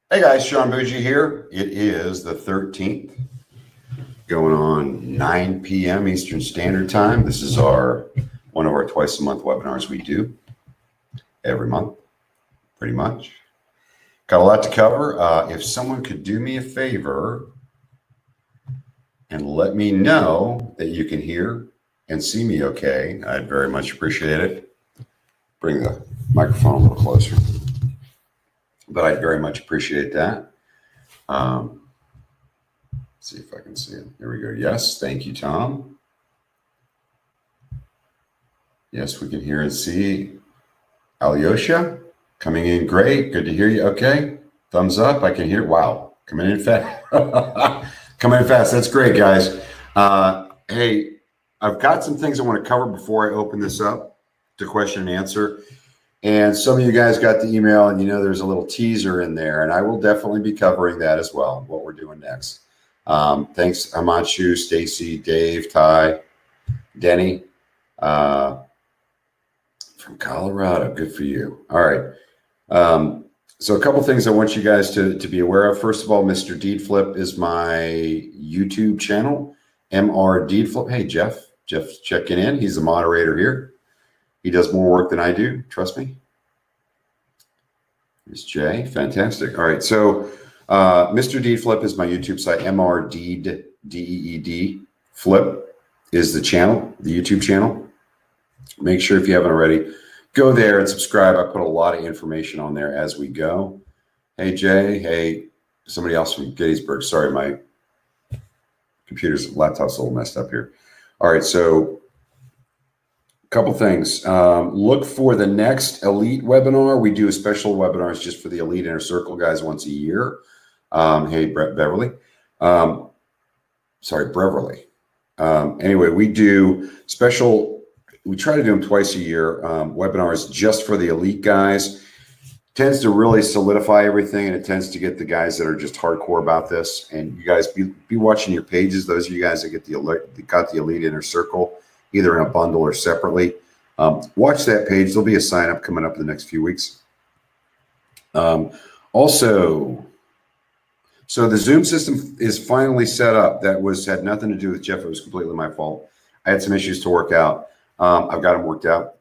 Hey guys, Sean Bougie here. It is the 13th, going on 9 p.m. Eastern Standard Time. This is one of our twice a month webinars we do every month, pretty much. Got a lot to cover. If someone could do me a favor and let me know that you can hear and see me okay, I'd very much appreciate it. Bring the microphone a little closer. But I'd very much appreciate that. See if I can see it. Here we go. Yes, thank you, Tom. Yes, we can hear and see. Alyosha, coming in great. Good to hear you. Okay, thumbs up. I can hear. Wow, coming in fast. Coming in fast. That's great, guys. Hey, I've got some things I want to cover before I open this up to question and answer. And some of you guys got the email, and there's a little teaser in there, and I will definitely be covering that as well, what we're doing next. Thanks, Amanshu, Stacy, Dave, Ty, Denny from Colorado. Good for you. All right. So a couple things I want you guys to be aware of. First of all, MrDeedflip is my YouTube channel, MrDeedflip. Hey, Jeff's checking in. He's the moderator here. He does more work than I do. Trust me. There's Jay. Fantastic. All right. So MrDeedflip is my YouTube site. MrDeed, D-E-E-D, Flip is the channel, the YouTube channel. Make sure if you haven't already, go there and subscribe. I put a lot of information on there as we go. Hey, Jay. Hey, somebody else from Gettysburg. Sorry, my laptop's a little messed up here. All right. So couple things. Look for the next Elite webinar. We do special webinars just for the Elite Inner Circle guys once a year. Hey, Beverly. Sorry, Beverly. Anyway, we do special. We try to do them twice a year. Webinars just for the Elite guys. Tends to really solidify everything, and it tends to get the guys that are just hardcore about this. And you guys be watching your pages. Those of you guys that got the Elite Inner Circle, either in a bundle or separately. Watch that page. There'll be a sign up coming up in the next few weeks. Also, so the Zoom system is finally set up. That had nothing to do with Jeff. It was completely my fault. I had some issues to work out. I've got them worked out.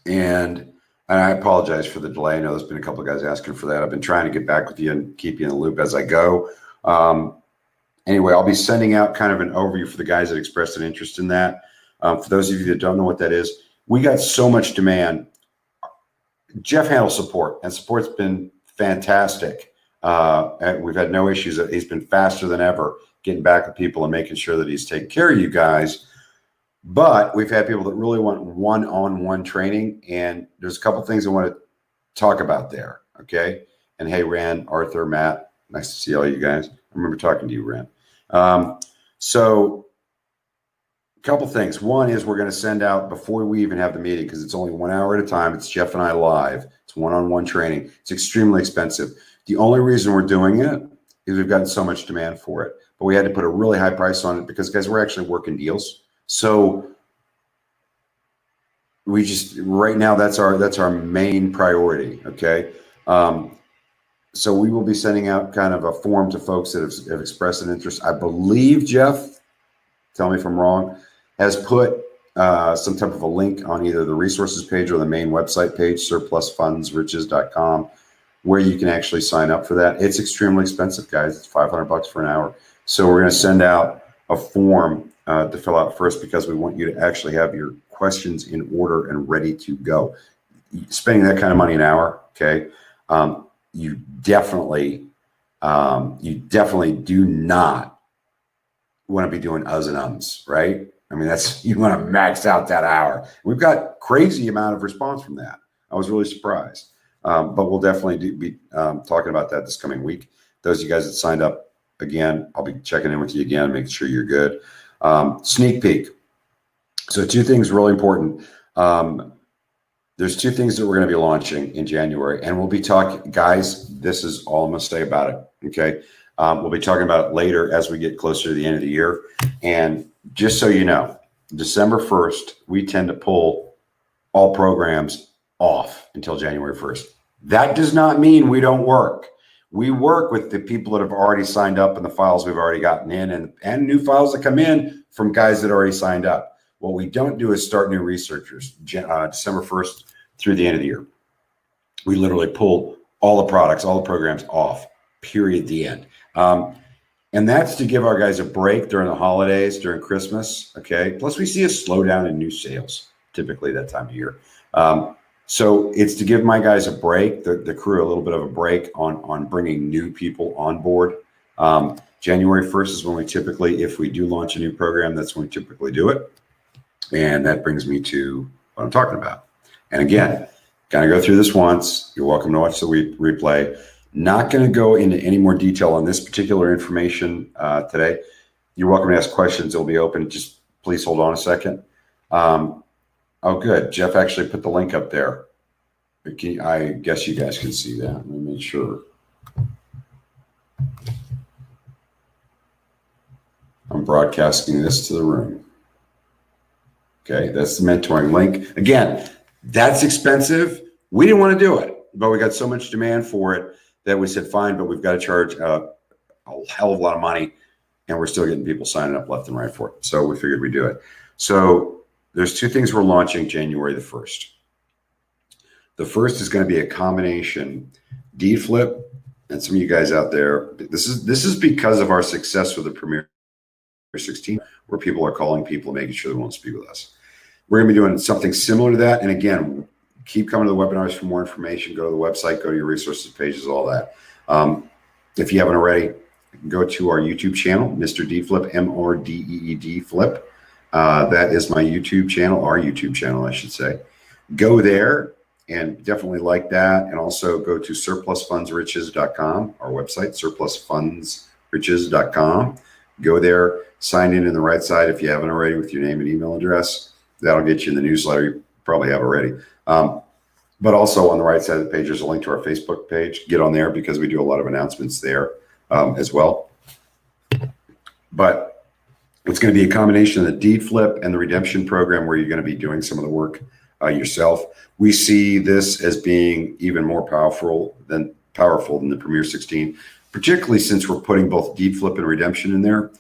And I apologize for the delay. I know there's been a couple of guys asking for that. I've been trying to get back with you and keep you in the loop as I go. Anyway, I'll be sending out kind of an overview for the guys that expressed an interest in that. For those of you that don't know what that is, we got so much demand. Jeff handles support, and support's been fantastic. And we've had no issues. He's been faster than ever getting back with people and making sure that he's taking care of you guys. But we've had people that really want one-on-one training, and there's a couple things I want to talk about there, okay? And hey, Rand, Arthur, Matt, nice to see all you guys. I remember talking to you, Rand. So a couple things. One is we're going to send out before we even have the meeting, because it's only 1 hour at a time. It's Jeff and I live. It's one-on-one training. It's extremely expensive. The only reason we're doing it is we've gotten so much demand for it. But we had to put a really high price on it because, guys, we're actually working deals. So we just right now that's our main priority. Okay. So we will be sending out kind of a form to folks that have expressed an interest. I believe Jeff, tell me if I'm wrong, has put some type of a link on either the resources page or the main website page, SurplusFundsRiches.com, where you can actually sign up for that. It's extremely expensive, guys. It's $500 for an hour. So we're going to send out a form to fill out first, because we want you to actually have your questions in order and ready to go. Spending that kind of money an hour, okay? You definitely do not want to be doing uhs and ums, right? I mean, you want to max out that hour. We've got crazy amount of response from that. I was really surprised. But we'll definitely be talking about that this coming week. Those of you guys that signed up, again, I'll be checking in with you again, making sure you're good. Sneak peek. So two things really important. There's two things that we're going to be launching in January, and we'll be talking, guys, this is all I'm going to say about it, okay? We'll be talking about it later as we get closer to the end of the year. And just so you know, December 1st, we tend to pull all programs off until January 1st. That does not mean we don't work. We work with the people that have already signed up and the files we've already gotten in and new files that come in from guys that already signed up. What we don't do is start new researchers December 1st through the end of the year. We literally pull all the products, all the programs off, period, the end. And that's to give our guys a break during the holidays, during Christmas, okay? Plus we see a slowdown in new sales, typically that time of year. So it's to give my guys a break, the crew a little bit of a break on bringing new people on board. January 1st is when we typically, if we do launch a new program, that's when we typically do it. And that brings me to what I'm talking about. And again, kind of go through this once. You're welcome to watch the replay. Not going to go into any more detail on this particular information today. You're welcome to ask questions. It'll be open. Just please hold on a second. Oh, good. Jeff actually put the link up there. I guess you guys can see that. Let me make sure. I'm broadcasting this to the room. Okay, that's the mentoring link. Again, that's expensive. We didn't want to do it, but we got so much demand for it that we said, fine, but we've got to charge a hell of a lot of money, and we're still getting people signing up left and right for it. So we figured we'd do it. So there's two things we're launching January the 1st. The first is going to be a combination DeedFlip, and some of you guys out there, this is because of our success with the Premier 16, where people are calling people and making sure they want to speak with us. We're going to be doing something similar to that. And again, keep coming to the webinars for more information. Go to the website, go to your resources pages, all that. If you haven't already, go to our YouTube channel, MrDeedflip, MrDeed Flip. That is my YouTube channel, our YouTube channel, I should say. Go there and definitely like that. And also go to SurplusFundsRiches.com, our website, SurplusFundsRiches.com. Go there, sign in the right side if you haven't already with your name and email address. That'll get you in the newsletter. You probably have already. But also on the right side of the page, there's a link to our Facebook page. Get on there because we do a lot of announcements there as well. But it's going to be a combination of the deed flip and the redemption program where you're going to be doing some of the work yourself. We see this as being even more powerful than the Premier 16, particularly since we're putting both deed flip and redemption in there,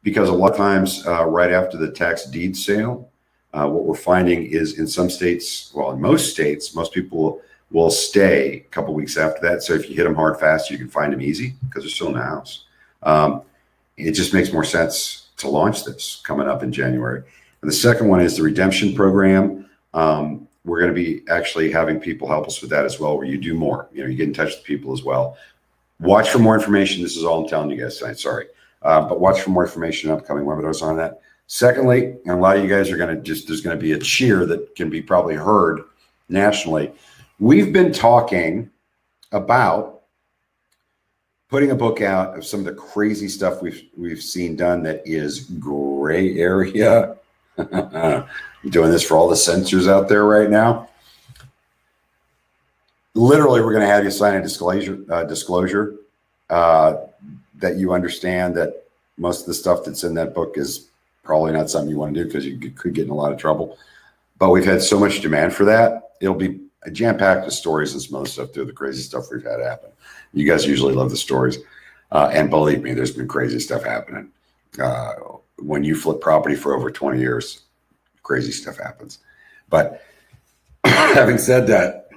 because a lot of times right after the tax deed sale, what we're finding is in some states, well, in most states, most people will stay a couple weeks after that. So if you hit them hard, fast, you can find them easy because they're still in the house. It just makes more sense to launch this coming up in January. And the second one is the redemption program. We're going to be actually having people help us with that as well, where you do more. You get in touch with people as well. Watch for more information. This is all I'm telling you guys tonight. Sorry. But watch for more information in upcoming webinars on that. Secondly, and a lot of you guys are going to there's going to be a cheer that can be probably heard nationally. We've been talking about putting a book out of some of the crazy stuff we've seen done that is gray area. I'm doing this for all the censors out there right now. Literally, we're going to have you sign a disclosure that you understand that most of the stuff that's in that book is probably not something you want to do because you could get in a lot of trouble. But we've had so much demand for that. It'll be jam-packed with stories and some other stuff too, the crazy stuff we've had happen. You guys usually love the stories. And believe me, there's been crazy stuff happening. When you flip property for over 20 years, crazy stuff happens. But having said that,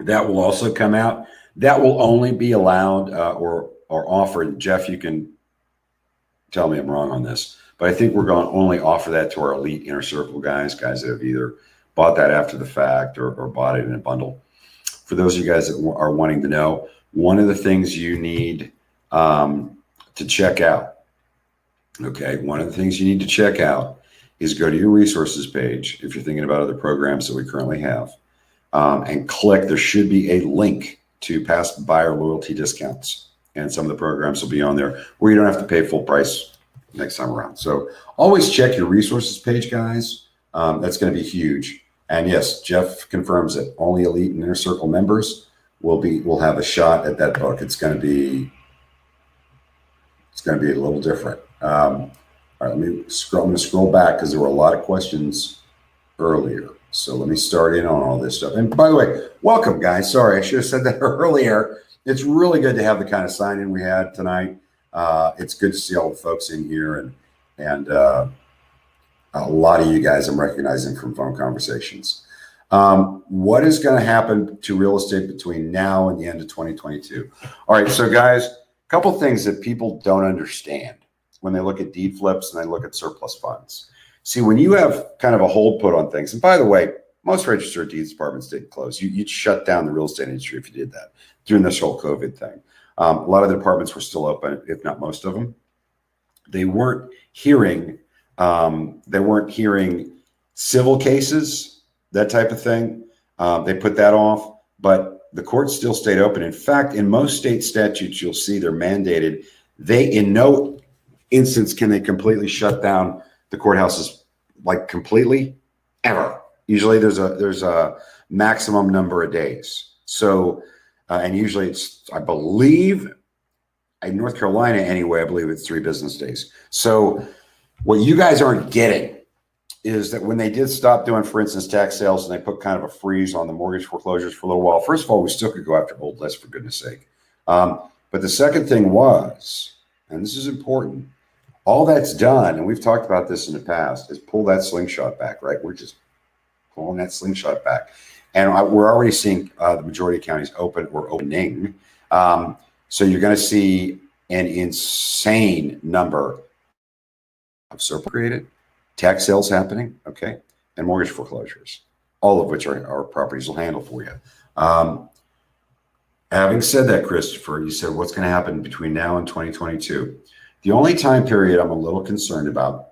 that will also come out. That will only be allowed or offered. Jeff, you can tell me I'm wrong on this, but I think we're going to only offer that to our elite inner circle guys that have either bought that after the fact or bought it in a bundle. For those of you guys that are wanting to know, one of the things you need to check out, okay, one of the things you need to check out is go to your resources page if you're thinking about other programs that we currently have, and click. There should be a link to past buyer loyalty discounts, and some of the programs will be on there where you don't have to pay full price next time around. So always check your resources page, guys. That's going to be huge. And yes, Jeff confirms it. Only elite and inner circle members will have a shot at that book. It's going to be a little different. All right, I'm going to scroll back because there were a lot of questions earlier. So let me start in on all this stuff. And by the way, welcome, guys. Sorry, I should have said that earlier. it's really good to have the kind of sign-in we had tonight. It's good to see all the folks in here, and a lot of you guys I'm recognizing from phone conversations. What is going to happen to real estate between now and the end of 2022? All right, so guys, a couple things that people don't understand when they look at deed flips and they look at surplus funds. See, when you have kind of a hold put on things, and by the way, most registered deeds departments didn't close. You'd shut down the real estate industry if you did that during this whole COVID thing. A lot of the departments were still open, if not most of them. They weren't hearing civil cases, that type of thing. They put that off, but the courts still stayed open. In fact, in most state statutes, you'll see they're mandated. They, in no instance, can they completely shut down the courthouses, like completely, ever. Usually there's a maximum number of days. So, and usually it's, I believe, in North Carolina anyway, I believe it's 3 business days. So what you guys aren't getting is that when they did stop doing, for instance, tax sales, and they put kind of a freeze on the mortgage foreclosures for a little while, first of all, we still could go after old lists, for goodness sake. But the second thing was, and this is important, all that's done, and we've talked about this in the past, is pull that slingshot back, right? We're just pulling that slingshot back. And we're already seeing the majority of counties open or opening. So you're going to see an insane number of surplus created, tax sales happening, okay, and mortgage foreclosures, all of which our properties will handle for you. Having said that, Christopher, you said what's going to happen between now and 2022. The only time period I'm a little concerned about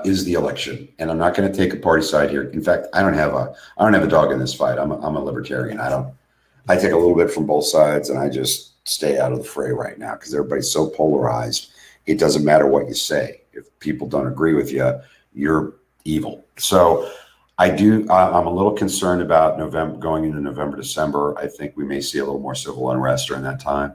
is the election, and I'm not going to take a party side here. In fact, I don't have a dog in this fight. I'm a libertarian. I take a little bit from both sides, and I just stay out of the fray right now because everybody's so polarized. It doesn't matter what you say. If people don't agree with you, you're evil. So I'm a little concerned about November, going into November, December. I think we may see a little more civil unrest during that time.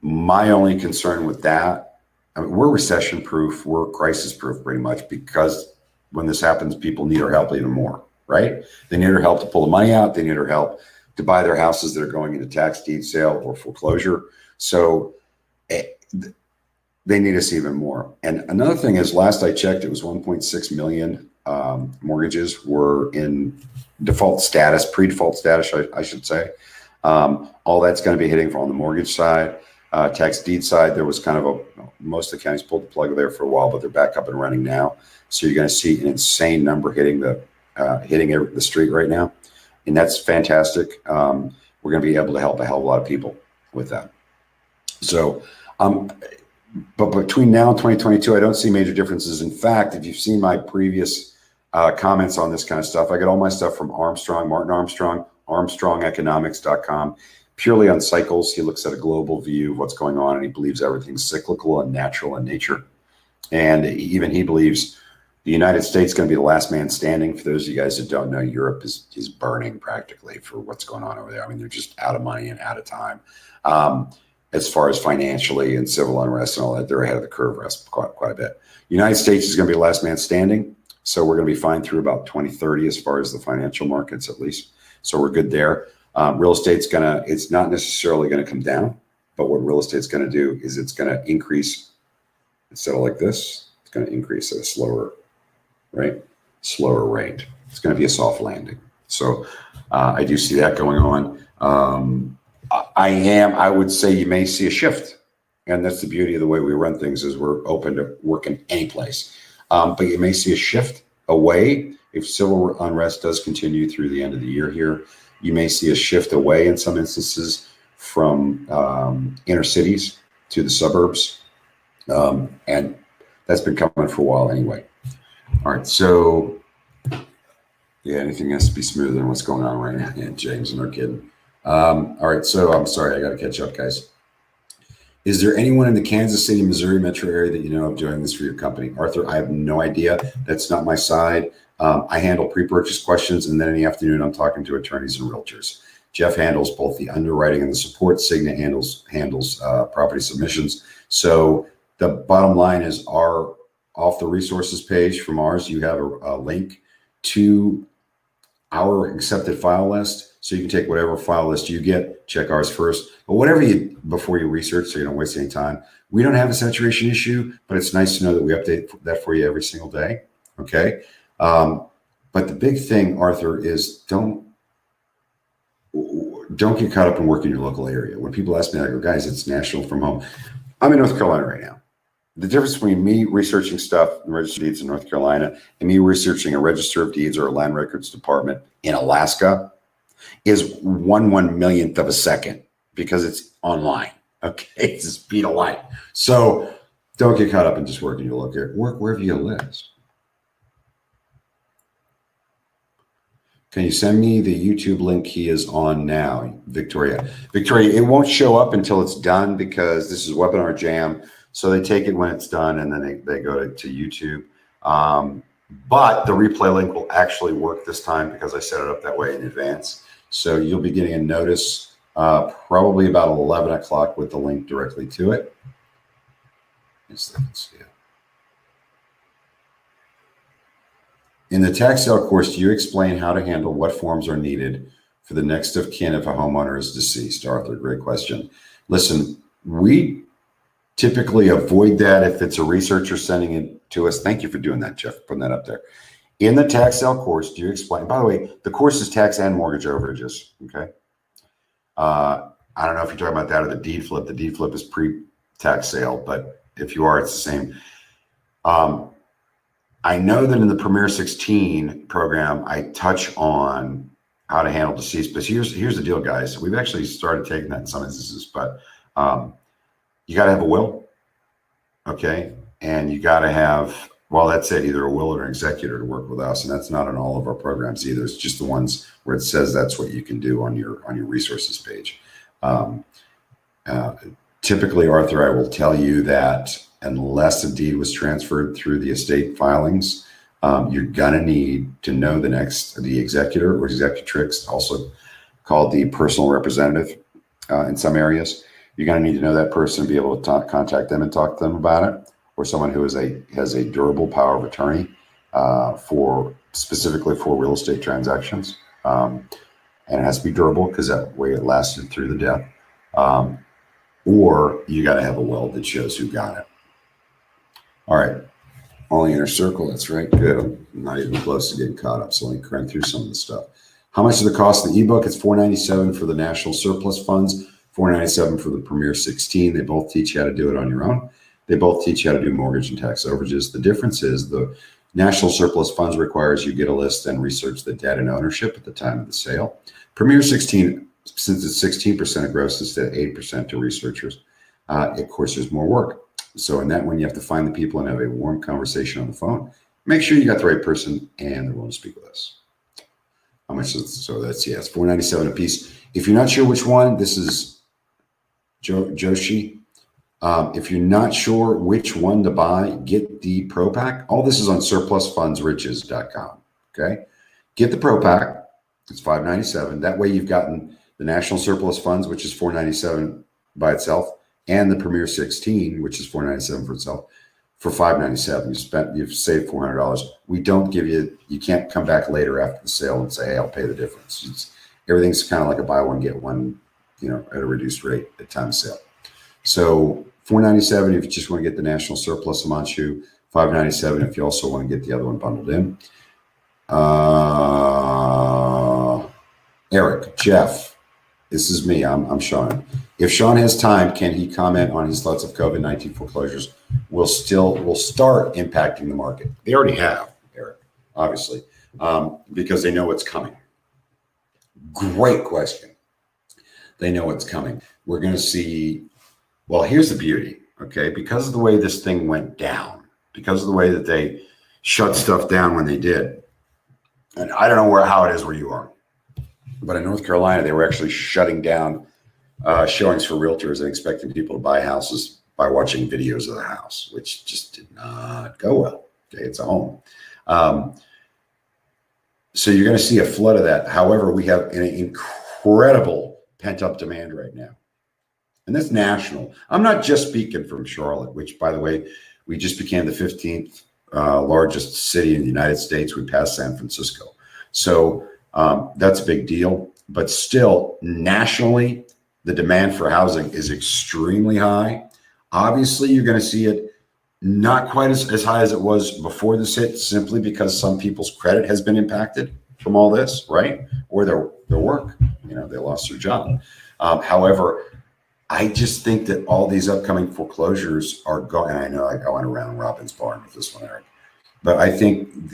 My only concern with that, I mean, we're recession proof, we're crisis proof pretty much, because when this happens, people need our help even more, right? They need our help to pull the money out. They need our help to buy their houses that are going into tax deed sale or foreclosure. So they need us even more. And another thing is, last I checked, it was 1.6 million mortgages were in default status, pre-default status, I should say. All that's going to be hitting on the mortgage side. Tax deed side, there was kind of most of the counties pulled the plug there for a while, but they're back up and running now. So you're going to see an insane number hitting the street right now. And that's fantastic. We're going to be able to help a hell of a lot of people with that. So, but between now and 2022, I don't see major differences. In fact, if you've seen my previous comments on this kind of stuff, I get all my stuff from Armstrong, Martin Armstrong, ArmstrongEconomics.com, purely on cycles. He looks at a global view of what's going on, and he believes everything's cyclical and natural in nature. And even he believes the United States is going to be the last man standing. For those of you guys that don't know, Europe is burning practically for what's going on over there. I mean, they're just out of money and out of time. As far as financially and civil unrest and all that, they're ahead of the curve quite a bit. United States is going to be the last man standing. So we're going to be fine through about 2030 as far as the financial markets, at least. So we're good there. Real estate's it's not necessarily going to come down, but what real estate's going to do is it's going to increase. Instead of like this, it's going to increase at a slower rate. It's going to be a soft landing. So I do see that going on. I would say you may see a shift, and that's the beauty of the way we run things, is we're open to working any place. But you may see a shift away if civil unrest does continue through the end of the year here. You may see a shift away in some instances from inner cities to the suburbs. And that's been coming for a while anyway. All right, so yeah, anything has to be smoother than what's going on right now. Yeah, James, no kidding. All right, so I'm sorry, I got to catch up, guys. Is there anyone in the Kansas City, Missouri metro area that you know of doing this for your company? Arthur, I have no idea. That's not my side. I handle pre-purchase questions, and then in the afternoon, I'm talking to attorneys and realtors. Jeff handles both the underwriting and the support. Signa handles property submissions. So the bottom line is, off the resources page from ours, you have a link to our accepted file list. So you can take whatever file list you get, check ours first, but whatever you, before you research, so you don't waste any time. We don't have a saturation issue, but it's nice to know that we update that for you every single day. Okay. But the big thing, Arthur, is don't get caught up in working in your local area. When people ask me, I go, guys, it's national from home. I'm in North Carolina right now. The difference between me researching stuff in Register of Deeds in North Carolina and me researching a Register of Deeds or a Land Records Department in Alaska is 1/1,000,000th of a second because it's online. Okay, it's the speed of light. So don't get caught up in just working your local area. Work wherever you live. Can you send me the YouTube link he is on now, Victoria? Victoria, it won't show up until it's done because this is Webinar Jam. So they take it when it's done and then they go to YouTube. But the replay link will actually work this time because I set it up that way in advance. So you'll be getting a notice probably about 11 o'clock with the link directly to it. Yes, I can see it. In the tax sale course, do you explain how to handle what forms are needed for the next of kin if a homeowner is deceased? Arthur, great question. Listen, we typically avoid that if it's a researcher sending it to us. Thank you for doing that, Jeff, putting that up there. In the tax sale course, do you explain? By the way, the course is tax and mortgage overages, okay? I don't know if you're talking about that or the deed flip. The deed flip is pre-tax sale, but if you are, it's the same. I know that in the Premier 16 program, I touch on how to handle deceased, but here's the deal, guys. We've actually started taking that in some instances, but you got to have a will, okay? And you got to have, well, that's it, either a will or an executor to work with us, and that's not in all of our programs either. It's just the ones where it says that's what you can do on your resources page. Typically, Arthur, I will tell you that unless a deed was transferred through the estate filings, you're gonna need to know the executor or executrix, also called the personal representative in some areas. You're gonna need to know that person, be able to contact them and talk to them about it, or someone who has a durable power of attorney specifically for real estate transactions. And it has to be durable because that way it lasted through the death. Or you got to have a will that shows who got it. All right. Only inner circle. That's right. Good. I'm not even close to getting caught up. So let me crank through some of the stuff. How much is the cost of the ebook? It's $4.97 for the National Surplus Funds, $4.97 for the Premier 16. They both teach you how to do it on your own. They both teach you how to do mortgage and tax overages. The difference is the National Surplus Funds requires you get a list and research the debt and ownership at the time of the sale. Premier 16, since it's 16% of gross instead of 8% to researchers, of course, there's more work. So in that one, you have to find the people and have a warm conversation on the phone. Make sure you got the right person and they're willing to speak with us. How much is it? So that's, yeah, it's $4.97 a piece. If you're not sure which one, this is Joshi. If you're not sure which one to buy, get the Pro Pack. All this is on SurplusFundsRiches.com. Okay, get the Pro Pack. It's $5.97. That way, you've gotten the National Surplus Funds, which is $4.97 by itself, and the Premier 16, which is $4.97 for itself, for $5.97. You've saved $400. We don't give you. You can't come back later after the sale and say, "Hey, I'll pay the difference." Everything's kind of like a buy one get one, at a reduced rate at time of sale. So $4.97 if you just want to get the National Surplus Amanchu, $5.97 if you also want to get the other one bundled in. Eric, Jeff, this is me. I'm Sean. If Sean has time, can he comment on his thoughts of COVID-19 foreclosures will start impacting the market? They already have, Eric, obviously, because they know what's coming. Great question. They know what's coming. We're going to see. Well, here's the beauty, okay? Because of the way this thing went down, because of the way that they shut stuff down when they did, and I don't know how it is where you are, but in North Carolina, they were actually shutting down showings for realtors and expecting people to buy houses by watching videos of the house, which just did not go well. Okay, it's a home. So you're going to see a flood of that. However, we have an incredible pent-up demand right now. And that's national. I'm not just speaking from Charlotte, which, by the way, we just became the 15th largest city in the United States. We passed San Francisco. So That's a big deal. But still, nationally, the demand for housing is extremely high. Obviously, you're going to see it not quite as high as it was before this hit, simply because some people's credit has been impacted from all this, right? Or their work, they lost their job. However, I just think that all these upcoming foreclosures are going, and I know I went around Robin's barn with this one, Eric, but I think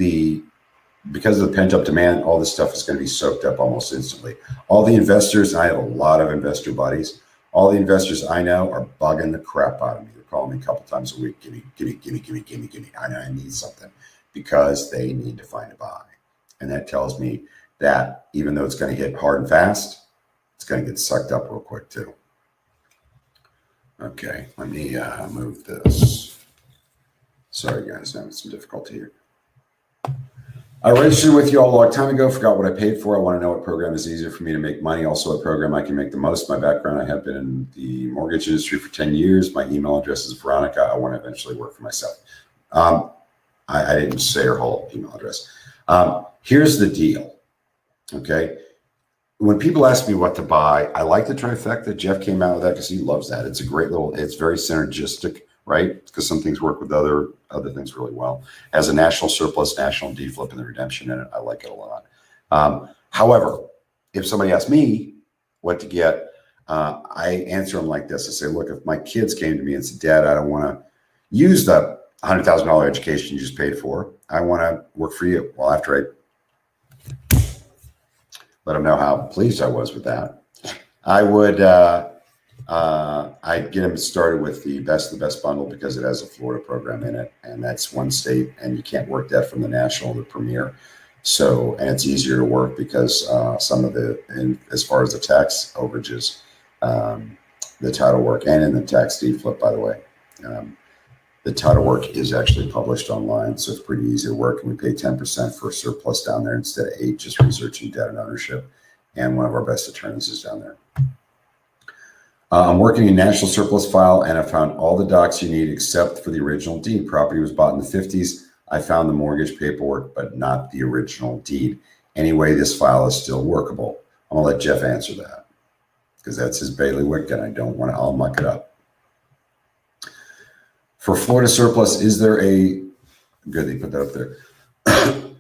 because of the pent up demand, all this stuff is going to be soaked up almost instantly. All the investors, I have a lot of investor buddies. All the investors I know are bugging the crap out of me. They're calling me a couple times a week. Gimme. I need something, because they need to find a buy. And that tells me that even though it's going to hit hard and fast, it's going to get sucked up real quick too. Okay, let me move this. Sorry guys, I'm having some difficulty here. I registered with you all a long time ago, forgot what I paid for. I want to know what program is easier for me to make money. Also, what program I can make the most. My background, I have been in the mortgage industry for 10 years. My email address is Veronica. I want to eventually work for myself. I didn't say her whole email address. Here's the deal, okay? When people ask me what to buy, I like the trifecta. Jeff came out with that because he loves that. It's a great it's very synergistic, right? Because some things work with other things really well. As a national surplus, national DFlip, and the redemption in it, I like it a lot. However, if somebody asks me what to get, I answer them like this. I say, look, if my kids came to me and said, Dad, I don't want to use the $100,000 education you just paid for. I want to work for you. Well, after I let them know how pleased I was with that, I would I'd get them started with the best bundle, because it has a Florida program in it, and that's one state, and you can't work that from the national to the premier. So, and it's easier to work because some of as far as the tax overages, the title work, and in the tax deed flip, by the way, the title work is actually published online, so it's pretty easy to work. And we pay 10% for a surplus down there instead of 8%, just researching debt and ownership. And one of our best attorneys is down there. I'm working in National Surplus File, and I found all the docs you need except for the original deed. Property was bought in the 50s. I found the mortgage paperwork, but not the original deed. Anyway, this file is still workable. I'm gonna let Jeff answer that, because that's his bailiwick, and I don't want to, I'll muck it up. For Florida surplus, is there a, good, they put that up there.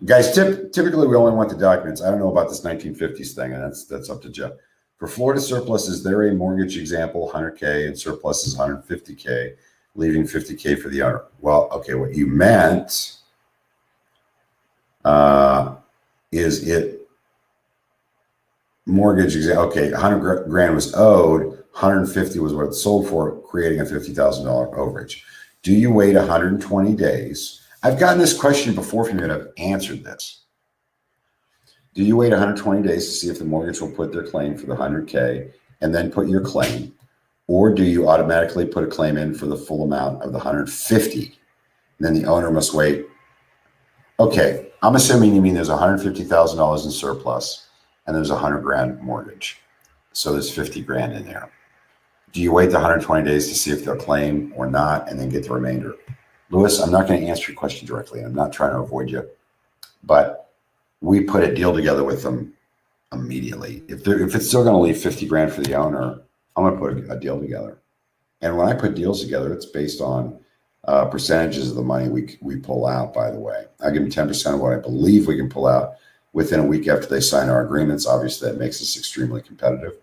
Guys, typically we only want the documents. I don't know about this 1950s thing, and that's up to Jeff. For Florida surplus, is there a mortgage example, 100K, and surplus is 150K, leaving 50K for the owner? Well, okay, what you meant is it mortgage example, okay, 100 grand was owed, 150 was what it sold for, creating a $50,000 overage. Do you wait 120 days? I've gotten this question before from you, and I've answered this. Do you wait 120 days to see if the mortgage will put their claim for the 100K and then put your claim? Or do you automatically put a claim in for the full amount of the 150? And then the owner must wait. Okay, I'm assuming you mean there's $150,000 in surplus and there's 100 grand mortgage. So there's 50 grand in there. Do you wait the 120 days to see if they'll claim or not and then get the remainder? Louis, I'm not going to answer your question directly. I'm not trying to avoid you, but we put a deal together with them immediately. If it's still going to leave 50 grand for the owner, I'm going to put a deal together. And when I put deals together, it's based on percentages of the money we pull out, by the way. I give them 10% of what I believe we can pull out within a week after they sign our agreements. Obviously, that makes us extremely competitive.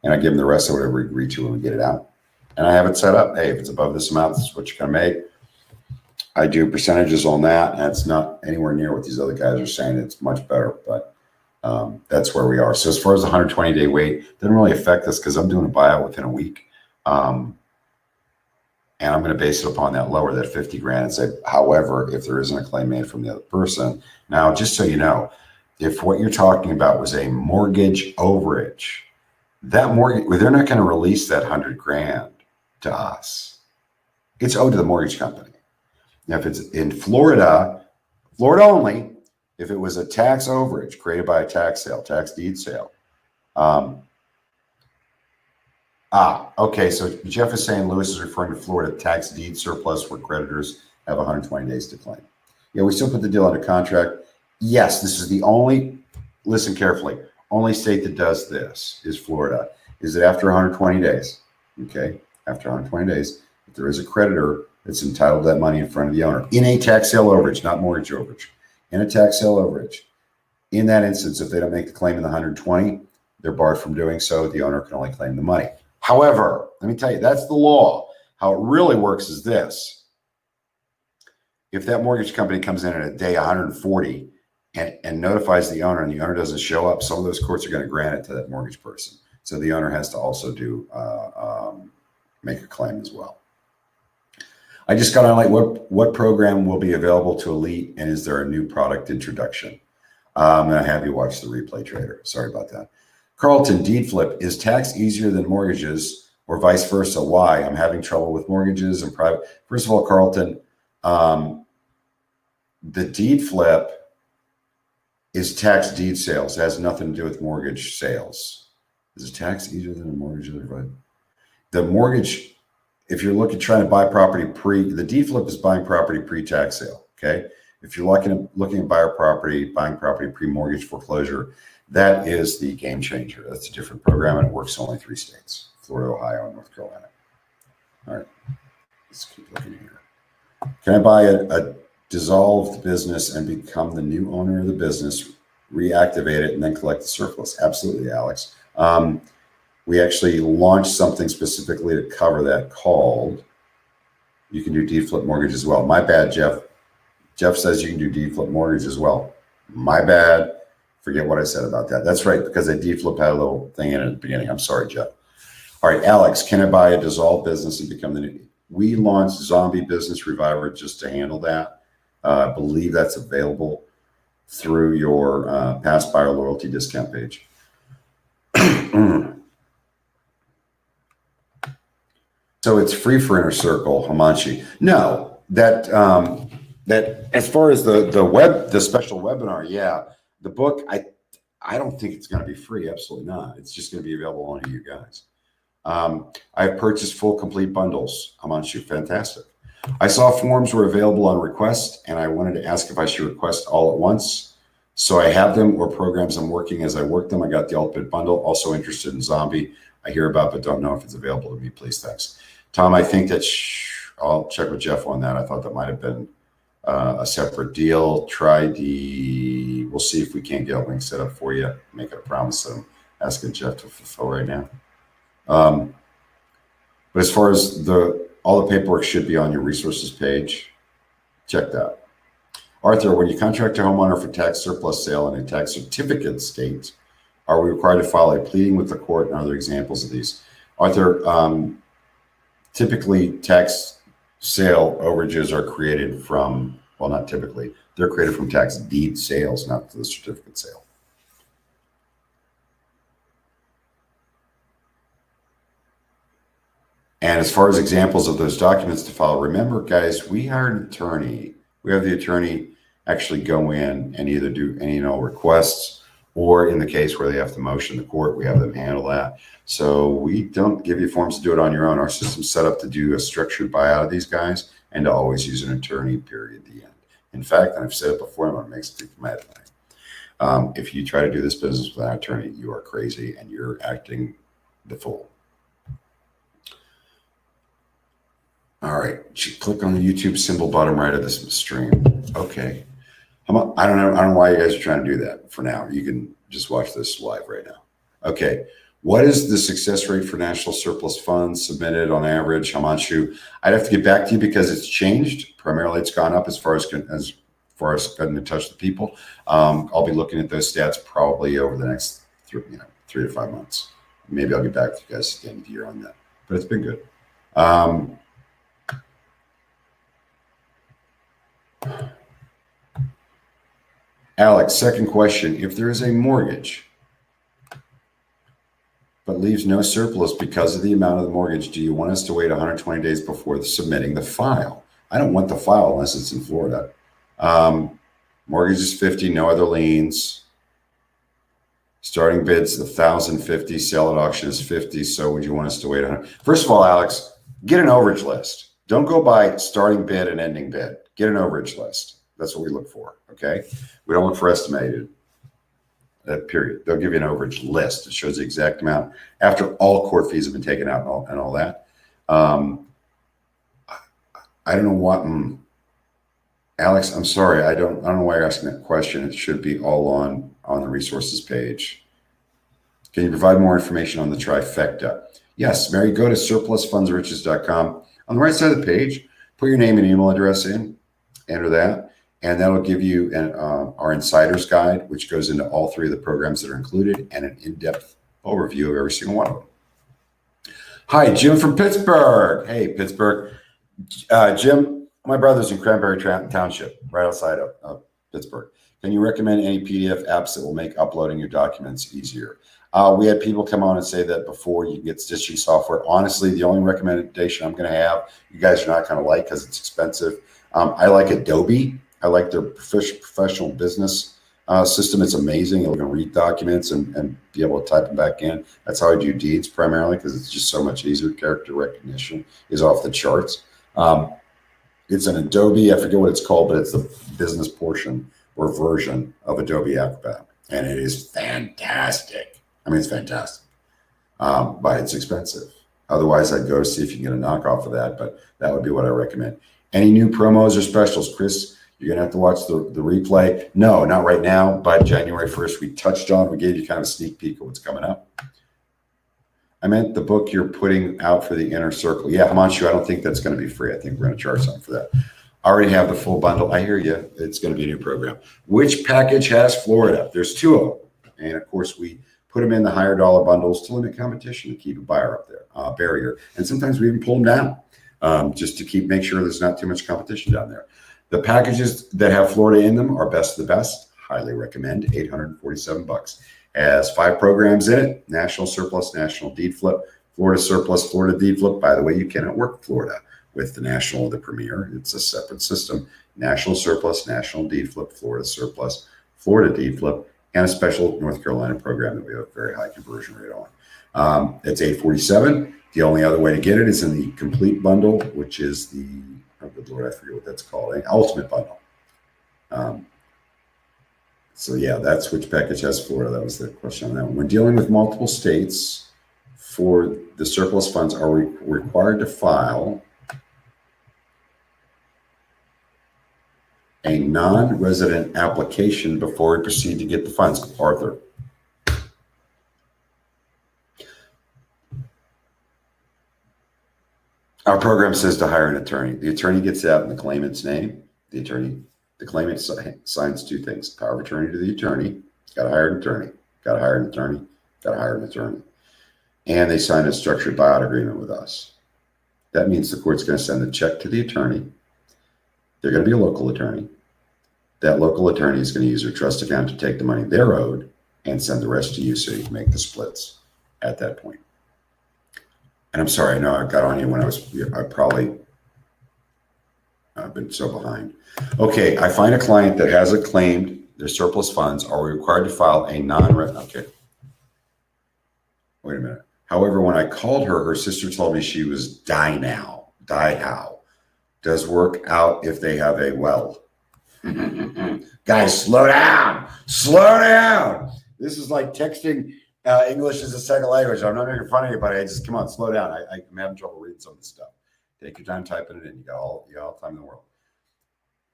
And I give them the rest of whatever we agree to when we get it out. And I have it set up. Hey, if it's above this amount, this is what you're going to make. I do percentages on that, and it's not anywhere near what these other guys are saying. It's much better, but that's where we are. So as far as the 120-day wait, doesn't really affect us because I'm doing a buyout within a week. And I'm going to base it upon that lower, that 50 grand, and say, however, if there isn't a claim made from the other person. Now, just so you know, if what you're talking about was a mortgage overage, that mortgage, they're not going to release that 100 grand to us. It's owed to the mortgage company. Now, if it's in Florida only, if it was a tax overage created by a tax sale, tax deed sale. Okay. So Jeff is saying Lewis is referring to Florida tax deed surplus where creditors have 120 days to claim. Yeah, we still put the deal under contract. Yes, this is the only listen carefully. Only state that does this is Florida. Is it after 120 days? Okay, after 120 days, if there is a creditor that's entitled to that money in front of the owner in a tax sale overage, not mortgage overage, in a tax sale overage. In that instance, if they don't make the claim in the 120, they're barred from doing so. The owner can only claim the money. However, let me tell you, that's the law. How it really works is this. If that mortgage company comes in at a day 140 and notifies the owner and the owner doesn't show up, some of those courts are going to grant it to that mortgage person. So the owner has to also do make a claim as well. I just got on like what program will be available to Elite, and is there a new product introduction? I'm going to have you watch the replay trader. Sorry about that. Carlton, DeedFlip, is tax easier than mortgages or vice versa? Why? I'm having trouble with mortgages and private. First of all, Carlton, the DeedFlip is tax deed sales. It has nothing to do with mortgage sales. Is it tax easier than a mortgage? The mortgage, if you're trying to buy property the DeedFlip is buying property pre-tax sale. Okay. If you're looking at buying property pre-mortgage foreclosure, that is the game changer. That's a different program, and it works in only 3 states: Florida, Ohio, and North Carolina. All right, let's keep looking here. Can I buy a dissolved business and become the new owner of the business, reactivate it, and then collect the surplus? Absolutely, Alex. We actually launched something specifically to cover that called, you can do DeedFlip mortgage as well. My bad, Jeff. Jeff says you can do DeedFlip mortgage as well. My bad. Forget what I said about that. That's right, because I DeedFlip had a little thing in it at the beginning. I'm sorry, Jeff. All right, Alex, can I buy a dissolved business and become the new? We launched Zombie Business Reviver just to handle that. I believe that's available through your past buyer loyalty discount page. So it's free for Inner Circle, Hamanshi. No, that as far as the special webinar, yeah. The book, I don't think it's going to be free. Absolutely not. It's just going to be available only to you guys. I've purchased full complete bundles. Hamanshi, fantastic. I saw forms were available on request, and I wanted to ask if I should request all at once. So I have them, or programs I'm working as I work them. I got the ultimate bundle. Also interested in Zombie. I hear about, but don't know if it's available to me. Please, thanks. Tom, I think that I'll check with Jeff on that. I thought that might have been a separate deal. We'll see if we can't get a link set up for you. Make it a promise that I'm asking Jeff to fulfill right now. But as far as all the paperwork should be on your resources page, check that. Arthur, when you contract a homeowner for tax surplus sale in a tax certificate state, are we required to file a pleading with the court and other examples of these? Arthur, typically tax sale overages are created from, well, not typically, they're created from tax deed sales, not the certificate sale. And as far as examples of those documents to file, remember, guys, we hired an attorney. We have the attorney actually go in and either do any and all requests, or in the case where they have to motion the court, we have them handle that. So we don't give you forms to do it on your own. Our system's set up to do a structured buyout of these guys and to always use an attorney, period, at the end. In fact, and I've said it before, and it makes people mad at me. If you try to do this business without an attorney, you are crazy and you're acting the fool. All right, click on the YouTube symbol bottom right of this stream. Okay. I don't know why you guys are trying to do that for now. You can just watch this live right now. Okay. What is the success rate for national surplus funds submitted on average? Hamanshi, I'd have to get back to you because it's changed. Primarily, it's gone up as far as getting in touch with people. I'll be looking at those stats probably over the next 3 to 5 months. Maybe I'll get back to you guys at the end of the year on that. But it's been good. Alex, second question. If there is a mortgage but leaves no surplus because of the amount of the mortgage, do you want us to wait 120 days before submitting the file? I don't want the file unless it's in Florida. Mortgage is 50, no other liens. Starting bid's 1,050, sale at auction is 50. So would you want us to wait 100? First of all, Alex, get an overage list. Don't go by starting bid and ending bid. Get an overage list. That's what we look for, okay? We don't look for estimated. period. They'll give you an overage list. It shows the exact amount after all court fees have been taken out and all that. I don't know what, Alex, I'm sorry. I don't know why you're asking that question. It should be all on the resources page. Can you provide more information on the trifecta? Yes, Mary, go to SurplusFundsRiches.com. On the right side of the page, put your name and email address in, enter that, and that'll give you our insider's guide, which goes into all three of the programs that are included and an in-depth overview of every single one of them. Hi, Jim from Pittsburgh. Hey, Pittsburgh. Jim, my brother's in Cranberry Township, right outside of Pittsburgh. Can you recommend any PDF apps that will make uploading your documents easier? We had people come on and say that before you can get stitching software. Honestly, the only recommendation I'm going to have, you guys are not going to like because it's expensive. I like Adobe. I like their professional business system. It's amazing. You're going to read documents and be able to type them back in. That's how I do deeds primarily because it's just so much easier. Character recognition is off the charts. It's an Adobe, I forget what it's called, but it's the business portion or version of Adobe Acrobat. And it is fantastic. I mean, it's fantastic, but it's expensive. Otherwise, I'd go see if you can get a knockoff of that, but that would be what I recommend. Any new promos or specials, Chris? You're going to have to watch the replay. No, not right now, but January 1st, we gave you kind of a sneak peek of what's coming up. I meant the book you're putting out for the inner circle. Yeah, Himanshu, I don't think that's going to be free. I think we're going to charge something for that. I already have the full bundle. I hear you. It's going to be a new program. Which package has Florida? There's two of them. And of course, we put them in the higher dollar bundles to limit competition, to keep a buyer up there, barrier. And sometimes we even pull them down just to make sure there's not too much competition down there. The packages that have Florida in them are best of the best. Highly recommend. $847. Has 5 programs in it: National Surplus, National Deed Flip, Florida Surplus, Florida Deed Flip. By the way, you cannot work Florida with the National or the Premier. It's a separate system. National Surplus, National Deed Flip, Florida Surplus, Florida Deed Flip, and a special North Carolina program that we have a very high conversion rate on. It's $847. The only other way to get it is in the complete bundle, which is the, oh good Lord, I forget what that's called, an ultimate bundle. So yeah, that's which package has Florida. That was the question on that one. When dealing with multiple states for the surplus funds, are we required to file a non-resident application before we proceed to get the funds? Arthur. Our program says to hire an attorney. The attorney gets out in the claimant's name. The claimant signs 2 things: power of attorney to the attorney. Got to hire an attorney. Got to hire an attorney. Got to hire an attorney. And they sign a structured buyout agreement with us. That means the court's going to send the check to the attorney. They're going to be a local attorney. That local attorney is going to use their trust account to take the money they're owed and send the rest to you so you can make the splits at that point. And I'm sorry, I know I got on you when I've been so behind. Okay, I find a client that hasn't claimed their surplus funds. Are we required to file a okay. Wait a minute. However, when I called her, her sister told me she was die how. Does work out if they have a well. Guys, slow down. Slow down. This is like texting English as a second language. I'm not making fun of anybody. I just, come on, slow down. I'm having trouble reading some of this stuff. Take your time typing it in. You got all the time in the world.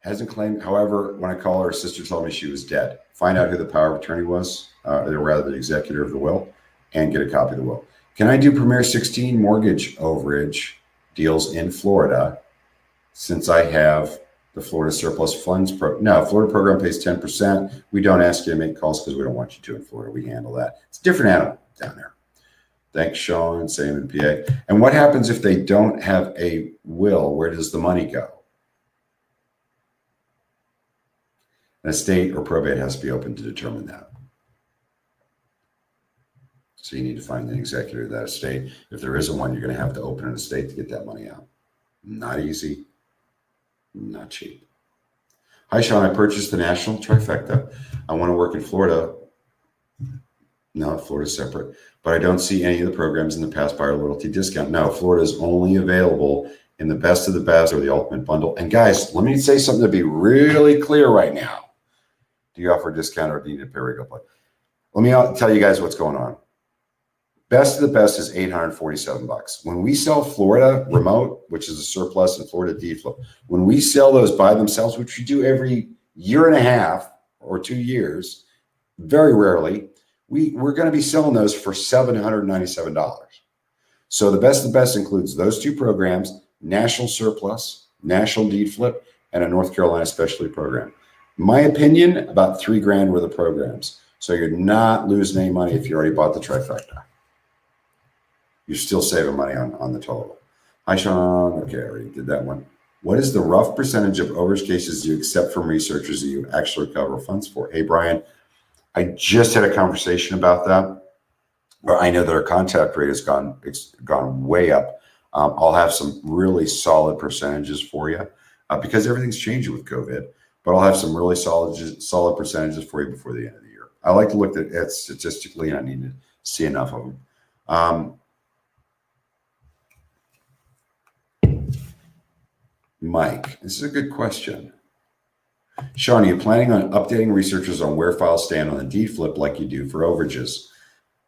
Hasn't claimed. However, when I call her sister told me she was dead. Find out who the power of attorney was, or rather the executor of the will, and get a copy of the will. Can I do Premier 16 mortgage overage deals in Florida since I have the Florida Surplus Funds No, Florida program pays 10%. We don't ask you to make calls because we don't want you to in Florida. We handle that. It's a different animal down there. Thanks, Sean. Same in PA. And what happens if they don't have a will? Where does the money go? An estate or probate has to be open to determine that. So you need to find the executor of that estate. If there isn't one, you're going to have to open an estate to get that money out. Not easy, not cheap. Hi, Sean. I purchased the national trifecta. I want to work in Florida. No, Florida's separate. But I don't see any of the programs in the past buyer loyalty discount. No, Florida is only available in the best of the best or the ultimate bundle. And guys, let me say something to be really clear right now. Do you offer a discount or do you need to pay regular price? Let me tell you guys what's going on. Best of the best is $847. When we sell Florida remote, which is a surplus, and Florida DFlip, when we sell those by themselves, which we do every year and a half or 2 years, very rarely, we're going to be selling those for $797. So the best of the best includes those two programs, National Surplus, National DFlip, and a North Carolina specialty program. My opinion, about $3,000 worth of programs. So you're not losing any money if you already bought the trifecta. You're still saving money on the total. Hi, Sean. Okay, I already did that one. What is the rough percentage of overage cases you accept from researchers that you actually recover funds for? Hey, Brian, I just had a conversation about that. But I know that our contact rate has gone way up. I'll have some really solid percentages for you because everything's changing with COVID. But I'll have some really solid percentages for you before the end of the year. I like to look at it statistically, and I need to see enough of them. Mike, this is a good question. Sean, are you planning on updating researchers on where files stand on the DFlip like you do for overages?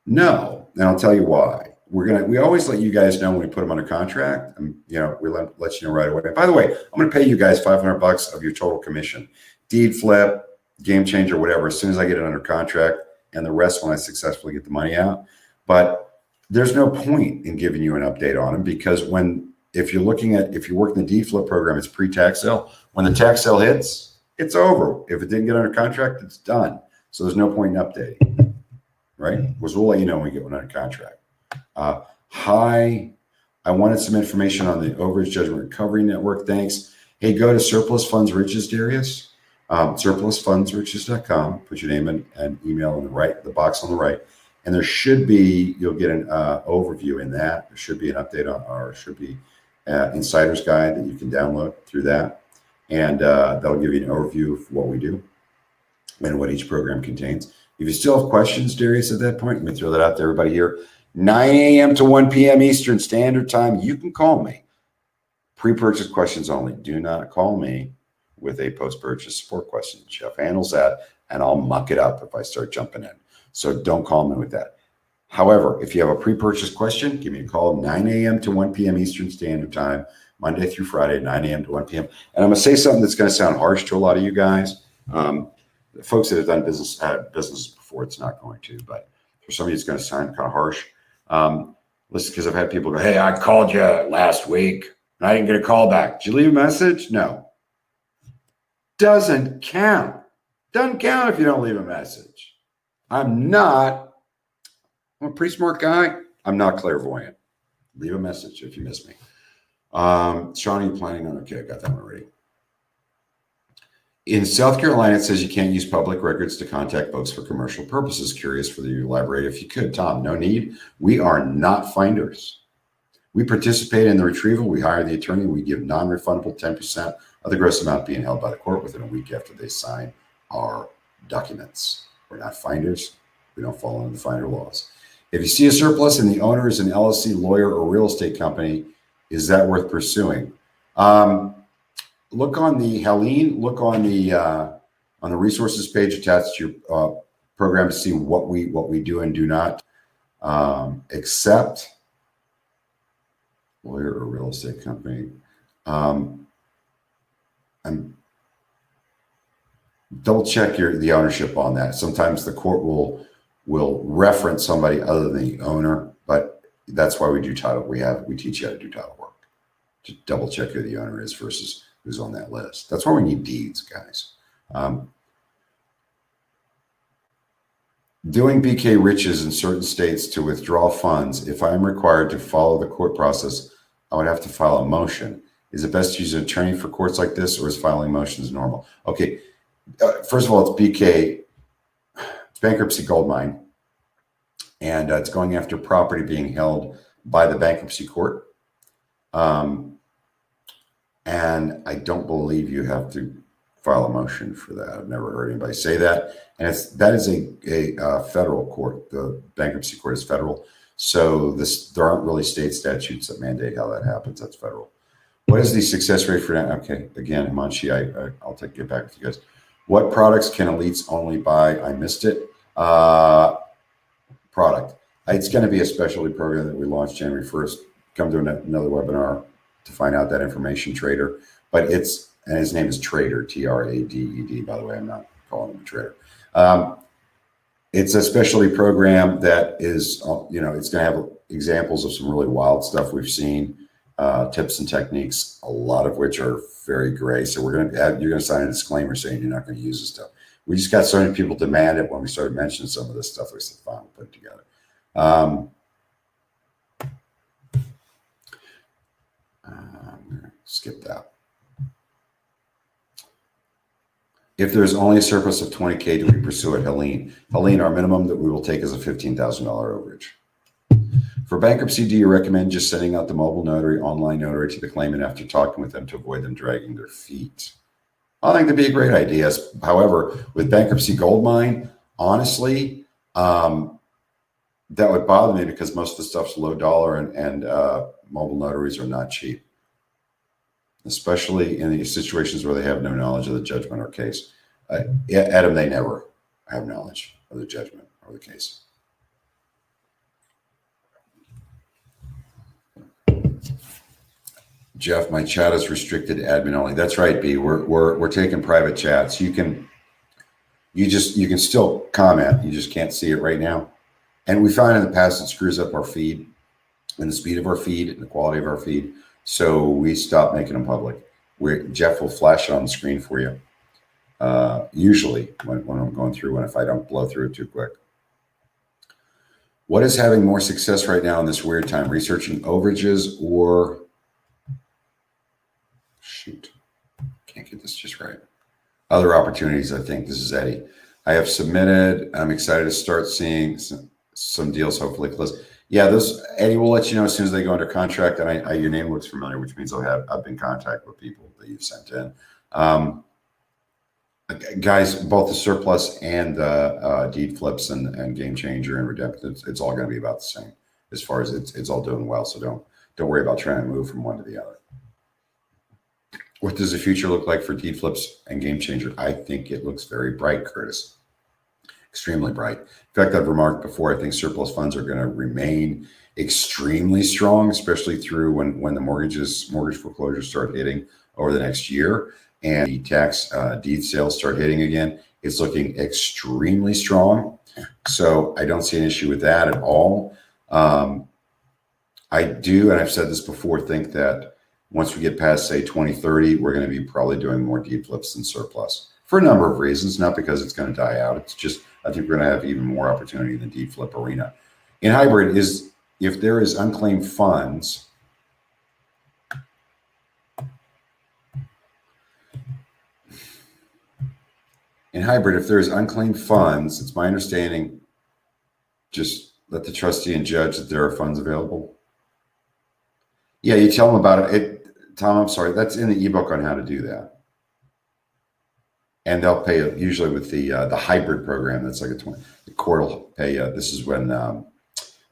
No, and I'll tell you why. We always let you guys know when we put them under contract, and we let you know right away. By the way, I'm going to pay you guys $500 of your total commission. DFlip, Game Changer, whatever. As soon as I get it under contract, and the rest when I successfully get the money out. But there's no point in giving you an update on them because if you're working the DFlip program, it's pre-tax sale. When the tax sale hits, it's over. If it didn't get under contract, it's done. So there's no point in updating, right? Because we'll let you know when we get one under contract. Hi, I wanted some information on the overage judgment recovery network. Thanks. Hey, go to SurplusFundsRiches, Darius. SurplusFundsRiches.com. Put your name and email in the box on the right. And there should be, you'll get an overview in that. There should be an update or should be insider's guide that you can download through that. And that'll give you an overview of what we do and what each program contains. If you still have questions, Darius, at that point, let me throw that out to everybody here. 9 a.m. to 1 p.m. Eastern Standard Time. You can call me. Pre-purchase questions only. Do not call me with a post-purchase support question. Jeff handles that, and I'll muck it up if I start jumping in. So don't call me with that. However, if you have a pre-purchase question, give me a call 9 a.m. to 1 p.m. Eastern Standard Time, Monday through Friday, 9 a.m. to 1 p.m. And I'm going to say something that's going to sound harsh to a lot of you guys. The folks that have done business before, it's not going to, but for some of you, it's going to sound kind of harsh. Listen, because I've had people go, hey, I called you last week and I didn't get a call back. Did you leave a message? No. Doesn't count. Doesn't count if you don't leave a message. I'm a pretty smart guy. I'm not clairvoyant. Leave a message if you miss me. Sean, are you planning on? Okay, I got that one already. In South Carolina, it says you can't use public records to contact folks for commercial purposes. Curious for you to elaborate if you could. Tom, no need. We are not finders. We participate in the retrieval. We hire the attorney. We give non-refundable 10% of the gross amount being held by the court within a week after they sign our documents. We're not finders. We don't fall under the finder laws. If you see a surplus and the owner is an LLC, lawyer, or real estate company, is that worth pursuing? Look on the resources page attached to your program to see what we do and do not accept. Lawyer or real estate company. And double check the ownership on that. Sometimes the court will reference somebody other than the owner, but that's why we do title. We teach you how to do title work, to double check who the owner is versus who's on that list. That's why we need deeds, guys. Doing BK riches in certain states to withdraw funds. If I'm required to follow the court process, I would have to file a motion. Is it best to use an attorney for courts like this, or is filing motions normal? Okay, first of all, it's BK. It's bankruptcy gold mine, and it's going after property being held by the bankruptcy court. And I don't believe you have to file a motion for that. I've never heard anybody say that. And that is a federal court. The bankruptcy court is federal. So there aren't really state statutes that mandate how that happens. That's federal. What is the success rate for that? Okay, again, Himanshi, I'll get back with you guys. What products can elites only buy? I missed it. product. It's going to be a specialty program that we launched January 1st. Come to another webinar to find out that information, Trader. But and his name is Trader, Traded. By the way, I'm not calling him a trader. It's a specialty program that is, it's going to have examples of some really wild stuff we've seen, tips and techniques, a lot of which are very gray. So you're going to sign a disclaimer saying you're not going to use this stuff. We just got so many people demand it when we started mentioning some of this stuff. We said, fine, we'll put it together. I'm going to skip that. If there's only a surplus of 20K, do we pursue it, Helene? Helene, our minimum that we will take is a $15,000 overage. For bankruptcy, do you recommend just sending out the mobile notary, online notary to the claimant after talking with them to avoid them dragging their feet? I think that'd be a great idea. However, with bankruptcy goldmine, honestly, that would bother me because most of the stuff's low dollar and mobile notaries are not cheap, especially in the situations where they have no knowledge of the judgment or case. Adam, they never have knowledge of the judgment or the case. Jeff, my chat is restricted to admin only. That's right, B. We're taking private chats. You can still comment. You just can't see it right now. And we found in the past it screws up our feed and the speed of our feed and the quality of our feed. So we stopped making them public. Jeff will flash it on the screen for you. Usually when I'm going through, if I don't blow through it too quick. What is having more success right now in this weird time? Researching overages or shoot, can't get this just right. Other opportunities, I think. This is Eddie. I have submitted. I'm excited to start seeing some deals hopefully close. Yeah, those, Eddie, we'll let you know as soon as they go under contract. And your name looks familiar, which means I've been in contact with people that you've sent in. Guys, both the surplus and the deed flips and game changer and redemption, it's all going to be about the same as far as it's all doing well. So don't worry about trying to move from one to the other. What does the future look like for deed flips and game changer? I think it looks very bright, Curtis. Extremely bright. In fact, I've remarked before, I think surplus funds are going to remain extremely strong, especially through when the mortgage foreclosures start hitting over the next year and the tax deed sales start hitting again. It's looking extremely strong. So I don't see an issue with that at all. I do, and I've said this before, think that once we get past, say, 2030, we're going to be probably doing more deed flips than surplus for a number of reasons, not because it's going to die out. It's just, I think we're going to have even more opportunity in the deed flip arena. In hybrid, if there is unclaimed funds, it's my understanding, just let the trustee and judge that there are funds available. Yeah, you tell them about it. Tom, I'm sorry, that's in the ebook on how to do that. And they'll pay it usually with the hybrid program. That's like the court will pay. This is when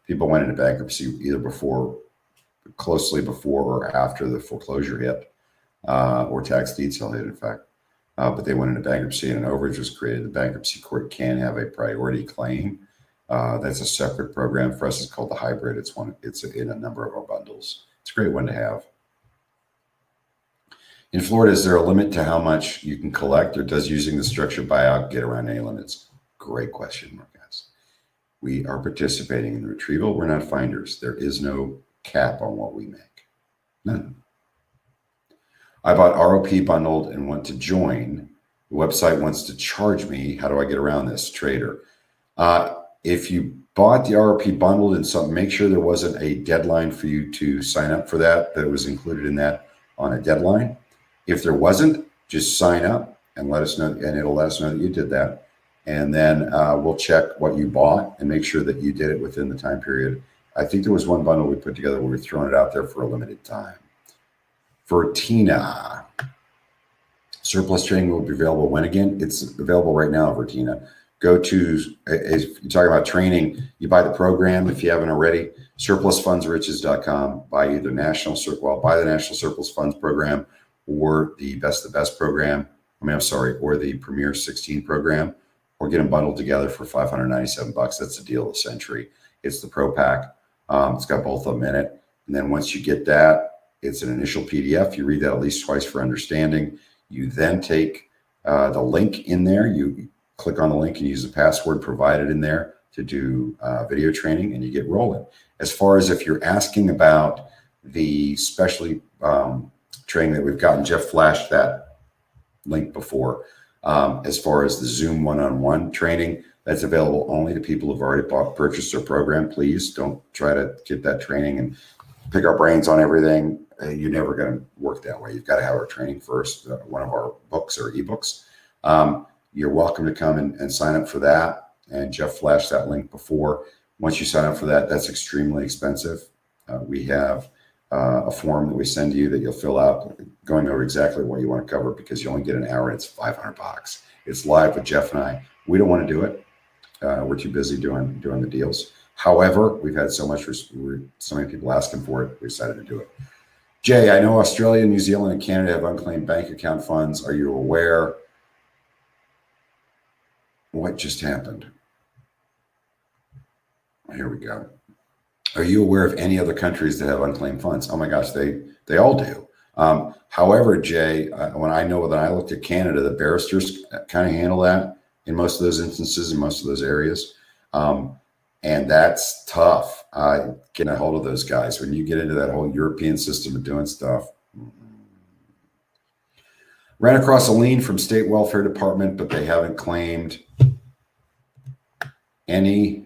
people went into bankruptcy either closely before or after the foreclosure hit, or tax deed sale hit, in fact. But they went into bankruptcy and an overage was created. The bankruptcy court can have a priority claim. That's a separate program for us. It's called the hybrid. It's in a number of our bundles. It's a great one to have. In Florida, is there a limit to how much you can collect, or does using the structured buyout get around any limits? Great question, Marcus. We are participating in the retrieval. We're not finders. There is no cap on what we make. None. I bought ROP bundled and want to join. The website wants to charge me. How do I get around this, trader? If you bought the ROP bundled and something, make sure there wasn't a deadline for you to sign up for that was included in that on a deadline. If there wasn't, just sign up and let us know, and it'll let us know that you did that. And then we'll check what you bought and make sure that you did it within the time period. I think there was one bundle we put together where we were throwing it out there for a limited time. For Tina, surplus training will be available when again? It's available right now for Tina. Go to, if you're talking about training, you buy the program if you haven't already, SurplusFundsRiches.com. Buy either buy the National Surplus Funds Program or the Best program. Or the Premier 16 program, or get them bundled together for $597. That's the deal of the century. It's the Pro Pack. It's got both of them in it. And then once you get that, it's an initial PDF. You read that at least twice for understanding. You then take the link in there. You click on the link and use the password provided in there to do video training, and you get rolling. As far as if you're asking about the specialty training that we've gotten, Jeff flashed that link before. As far as the Zoom one-on-one training, that's available only to people who've already purchased their program. Please don't try to get that training and pick our brains on everything. You're never going to work that way. You've got to have our training first, one of our books or ebooks. You're welcome to come and sign up for that. And Jeff flashed that link before. Once you sign up for that, that's extremely expensive. We have a form that we send to you that you'll fill out going over exactly what you want to cover, because you only get an hour and it's $500. It's live with Jeff and I. We don't want to do it. We're too busy doing the deals. However, we've had so many people asking for it, we decided to do it. Jay, I know Australia, New Zealand, and Canada have unclaimed bank account funds. Are you aware? What just happened? Here we go. Are you aware of any other countries that have unclaimed funds? Oh my gosh, they all do. However, Jay, when I looked at Canada, the barristers kind of handle that in most of those instances, in most of those areas. And that's tough, getting a hold of those guys. When you get into that whole European system of doing stuff. Ran across a lien from state welfare department, but they haven't claimed any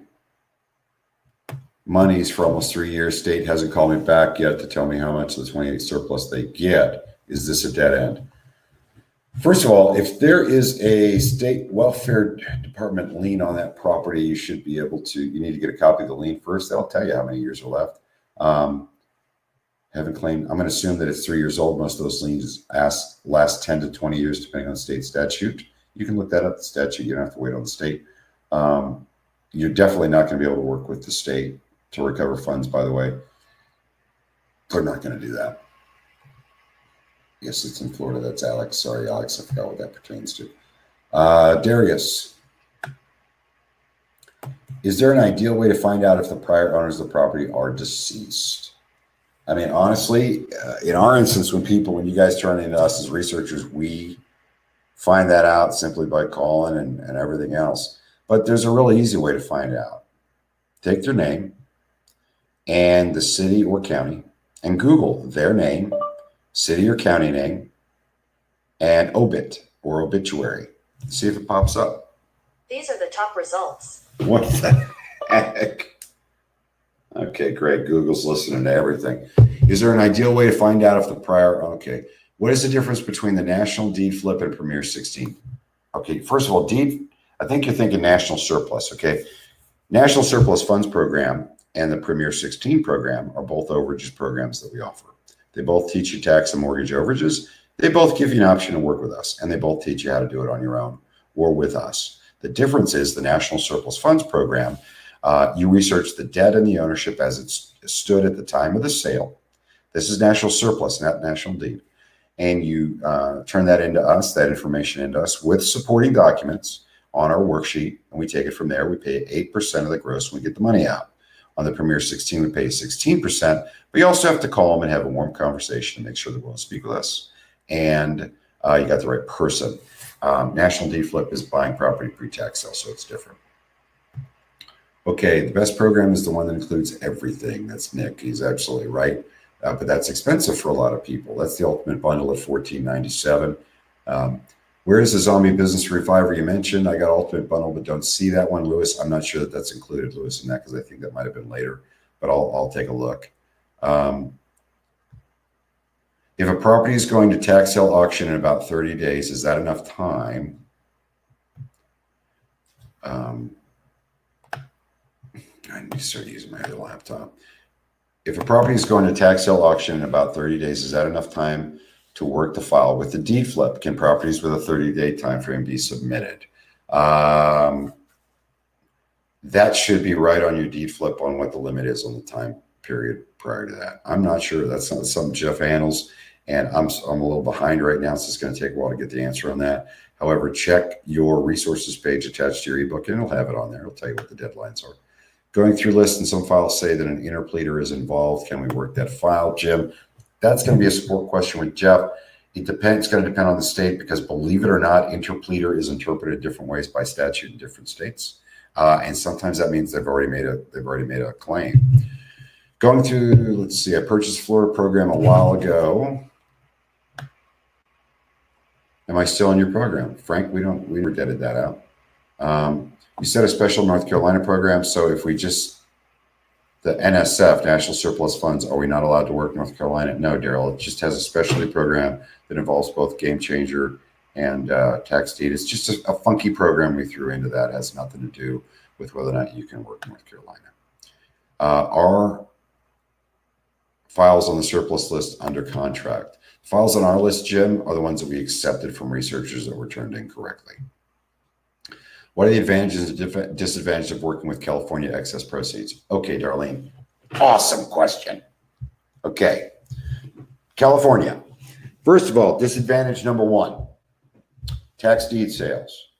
monies for almost 3 years. State hasn't called me back yet to tell me how much of the 28 surplus they get. Is this a dead end? First of all, if there is a state welfare department lien on that property, you should be able to, you need to get a copy of the lien first. They'll tell you how many years are left. Haven't claimed, I'm going to assume that it's 3 years old. Most of those liens last 10 to 20 years, depending on the state statute. You can look that up, the statute. You don't have to wait on the state. You're definitely not going to be able to work with the state to recover funds, by the way. They're not going to do that. Yes, it's in Florida. That's Alex. Sorry, Alex. I forgot what that pertains to. Darius, is there an ideal way to find out if the prior owners of the property are deceased? I mean, honestly, in our instance, when you guys turn into us as researchers, we find that out simply by calling and everything else. But there's a really easy way to find out. Take their name and the city or county and Google their name, city or county name, and obit or obituary. See if it pops up. These are the top results. What the heck? Okay, great. Google's listening to everything. Is there an ideal way to find out if the prior, okay. What is the difference between the National Deed Flip and Premier 16? Okay, first of all, I think you're thinking National Surplus, okay? National Surplus Funds Program and the Premier 16 program are both overages programs that we offer. They both teach you tax and mortgage overages. They both give you an option to work with us, and they both teach you how to do it on your own or with us. The difference is the National Surplus Funds Program, you research the debt and the ownership as it stood at the time of the sale. This is National Surplus, not National Deed. And you turn that into us, that information into us with supporting documents on our worksheet, and we take it from there. We pay 8% of the gross when we get the money out. On the Premier 16, we pay 16%, but you also have to call them and have a warm conversation and make sure they're willing to speak with us. And you got the right person. National Deed Flip is buying property pre-tax sale, so it's different. Okay, the best program is the one that includes everything. That's Nick. He's absolutely right. But that's expensive for a lot of people. That's the ultimate bundle at $14.97. Where is the zombie business reviver you mentioned? I got ultimate bundle, but don't see that one, Lewis. I'm not sure that that's included, Lewis, in that, because I think that might have been later, but I'll take a look. If a property is going to tax sale auction in about 30 days, is that enough time? I need to start using my other laptop. If a property is going to tax sale auction in about 30 days, is that enough time to work the file with the deed flip? Can properties with a 30-day time frame be submitted? That should be right on your deed flip on what the limit is on the time period prior to that. I'm not sure. That's not something Jeff handles, and I'm a little behind right now, so it's going to take a while to get the answer on that. However, check your resources page attached to your ebook, and it'll have it on there. It'll tell you what the deadlines are. Going through lists, and some files say that an interpleader is involved. Can we work that file, Jim? That's going to be a support question with Jeff. It depends. It's going to depend on the state, because believe it or not, interpleader is interpreted different ways by statute in different states, and sometimes that means they've already made a claim. Going through, let's see. I purchased a Florida program a while ago. Am I still in your program, Frank? We deaded that out. You said a special North Carolina program. So if we just the NSF, National Surplus Funds, are we not allowed to work North Carolina? No, Daryl. It just has a specialty program that involves both Game Changer and tax deed. It's just a funky program we threw into that. It has nothing to do with whether or not you can work North Carolina. Our files on the surplus list under contract. Files on our list, Jim, are the ones that we accepted from researchers that were turned in correctly. What are the advantages and disadvantages of working with California excess proceeds? Okay, Darlene, awesome question. Okay, California. First of all, disadvantage number one, tax deed sales.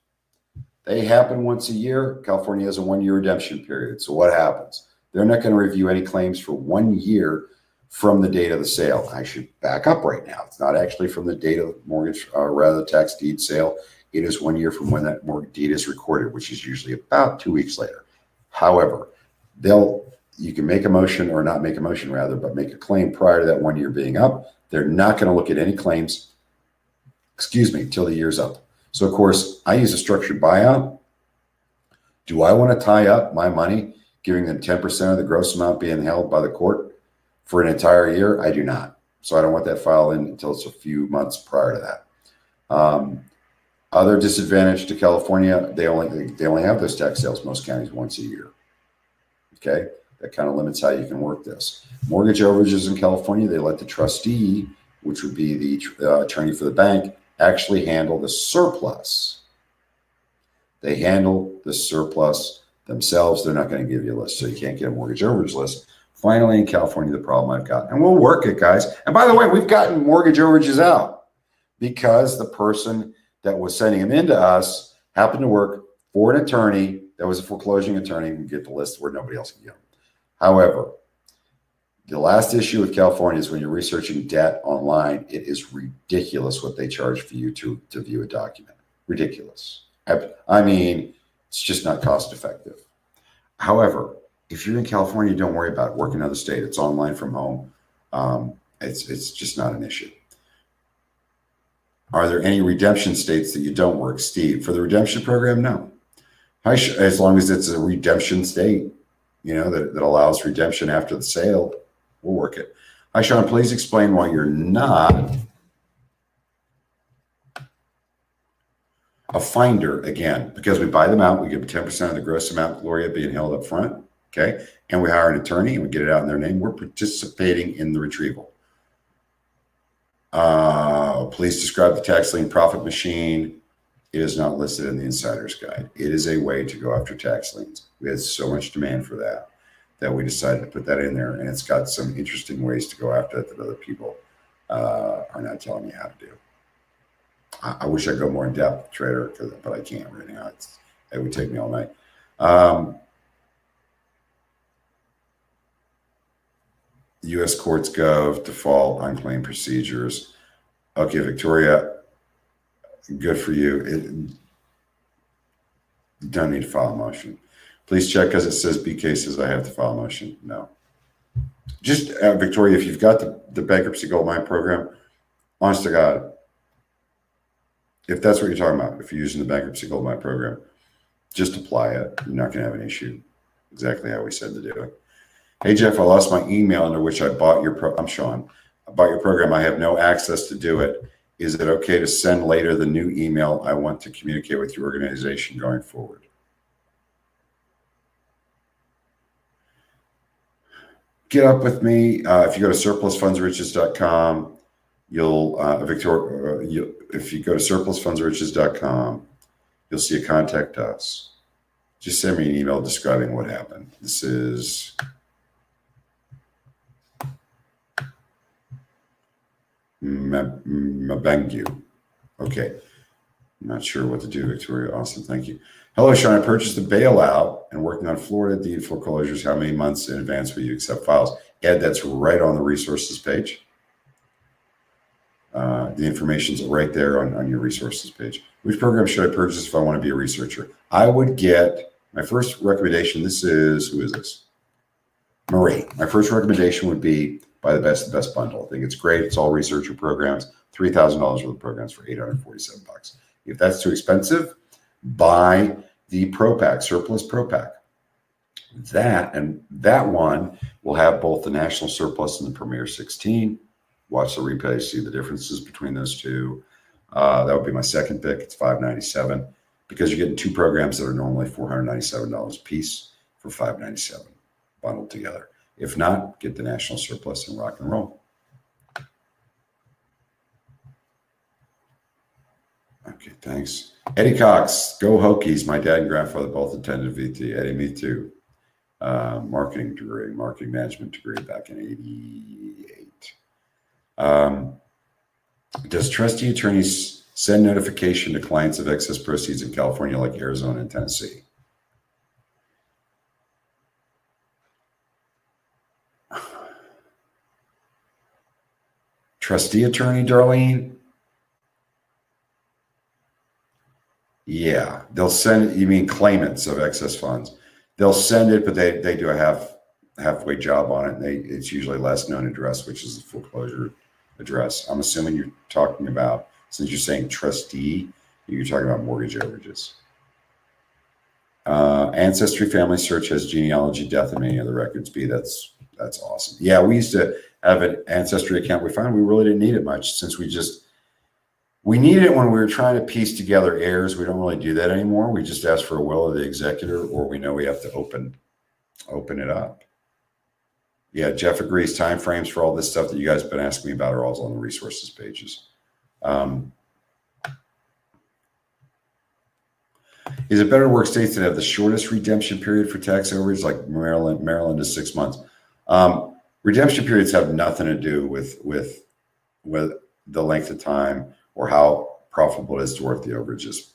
They happen once a year. California has a 1-year redemption period. So what happens? They're not going to review any claims for 1 year from the date of the sale. I should back up right now. It's not actually from the date of the mortgage, or rather the tax deed sale. It is 1 year from when that mortgage deed is recorded, which is usually about 2 weeks later. However, you can make a motion, or not make a motion rather, but make a claim prior to that 1 year being up. They're not going to look at any claims, till the year's up. So of course, I use a structured buyout. Do I want to tie up my money, giving them 10% of the gross amount being held by the court for an entire year? I do not. So I don't want that file in until it's a few months prior to that. Other disadvantage to California, they only have those tax sales, most counties, once a year. Okay, that kind of limits how you can work this. Mortgage overages in California, they let the trustee, which would be the attorney for the bank, actually handle the surplus. They handle the surplus themselves. They're not going to give you a list, so you can't get a mortgage overage list. Finally, in California, the problem I've got, and we'll work it, guys. And by the way, we've gotten mortgage overages out because the person that was sending them into us happened to work for an attorney that was a foreclosing attorney. We get the list where nobody else can get them. However, the last issue with California is when you're researching debt online, it is ridiculous what they charge for you to view a document. Ridiculous. I mean, it's just not cost effective. However, if you're in California, don't worry about it. Work in another state. It's online from home. It's just not an issue. Are there any redemption states that you don't work, Steve? For the redemption program, no. As long as it's a redemption state, that allows redemption after the sale, we'll work it. Hi, Sean, please explain why you're not a finder again, because we buy them out. We give 10% of the gross amount, Gloria, being held up front. Okay. And we hire an attorney and we get it out in their name. We're participating in the retrieval. Please describe the tax lien profit machine. It is not listed in the insider's guide. It is a way to go after tax liens. We had so much demand for that we decided to put that in there, and it's got some interesting ways to go after it that other people are not telling me how to do. I wish I'd go more in depth, Trader, but I can't right now. It would take me all night. U.S. Courts Gov, default, unclaimed procedures. Okay, Victoria, good for you. You don't need to file a motion. Please check, because it says B cases, I have to file a motion. No. Just, Victoria, if you've got the bankruptcy gold mine program, honest to God, if that's what you're talking about, if you're using the bankruptcy gold mine program, just apply it. You're not going to have an issue. Exactly how we said to do it. Hey, Jeff, I lost my email under which I bought your I'm Sean. I bought your program. I have no access to do it. Is it okay to send later the new email I want to communicate with your organization going forward? Get up with me. If you go to SurplusFundsRiches.com, if you go to SurplusFundsRiches.com, you'll see a contact us. Just send me an email describing what happened. This is Mabengu. Okay. I'm not sure what to do, Victoria. Awesome. Thank you. Hello, Sean. I purchased a bailout and working on Florida deed foreclosures. How many months in advance will you accept files? Ed, that's right on the resources page. The information's right there on your resources page. Which program should I purchase if I want to be a researcher? I would get my first recommendation. Who is this? Marie. My first recommendation would be buy the best bundle. I think it's great. It's all researcher programs. $3,000 worth of programs for $847. If that's too expensive, buy the Pro Pack, Surplus Pro Pack. That one will have both the National Surplus and the Premier 16. Watch the replay, see the differences between those two. That would be my second pick. It's $597 because you're getting two programs that are normally $497 a piece for $597 bundled together. If not, get the National Surplus and rock and roll. Okay, thanks. Eddie Cox, go Hokies. My dad and grandfather both attended VT. Eddie, me too. Marketing management degree back in '88. Does trustee attorneys send notification to clients of excess proceeds in California like Arizona and Tennessee? Trustee attorney, Darlene? Yeah, they'll send it. You mean claimants of excess funds? They'll send it, but they do a halfway job on it. And it's usually last known address, which is the foreclosure address. I'm assuming you're talking about, since you're saying trustee, you're talking about mortgage overages. Ancestry family search has genealogy, death, and many other records. That's awesome. Yeah, we used to have an ancestry account. We found we really didn't need it much since we needed it when we were trying to piece together heirs. We don't really do that anymore. We just ask for a will of the executor, or we know we have to open it up. Yeah, Jeff agrees. Time frames for all this stuff that you guys have been asking me about are all on the resources pages. Is it better to work states that have the shortest redemption period for tax overage, like Maryland? Maryland is 6 months. Redemption periods have nothing to do with the length of time or how profitable it is to work the overages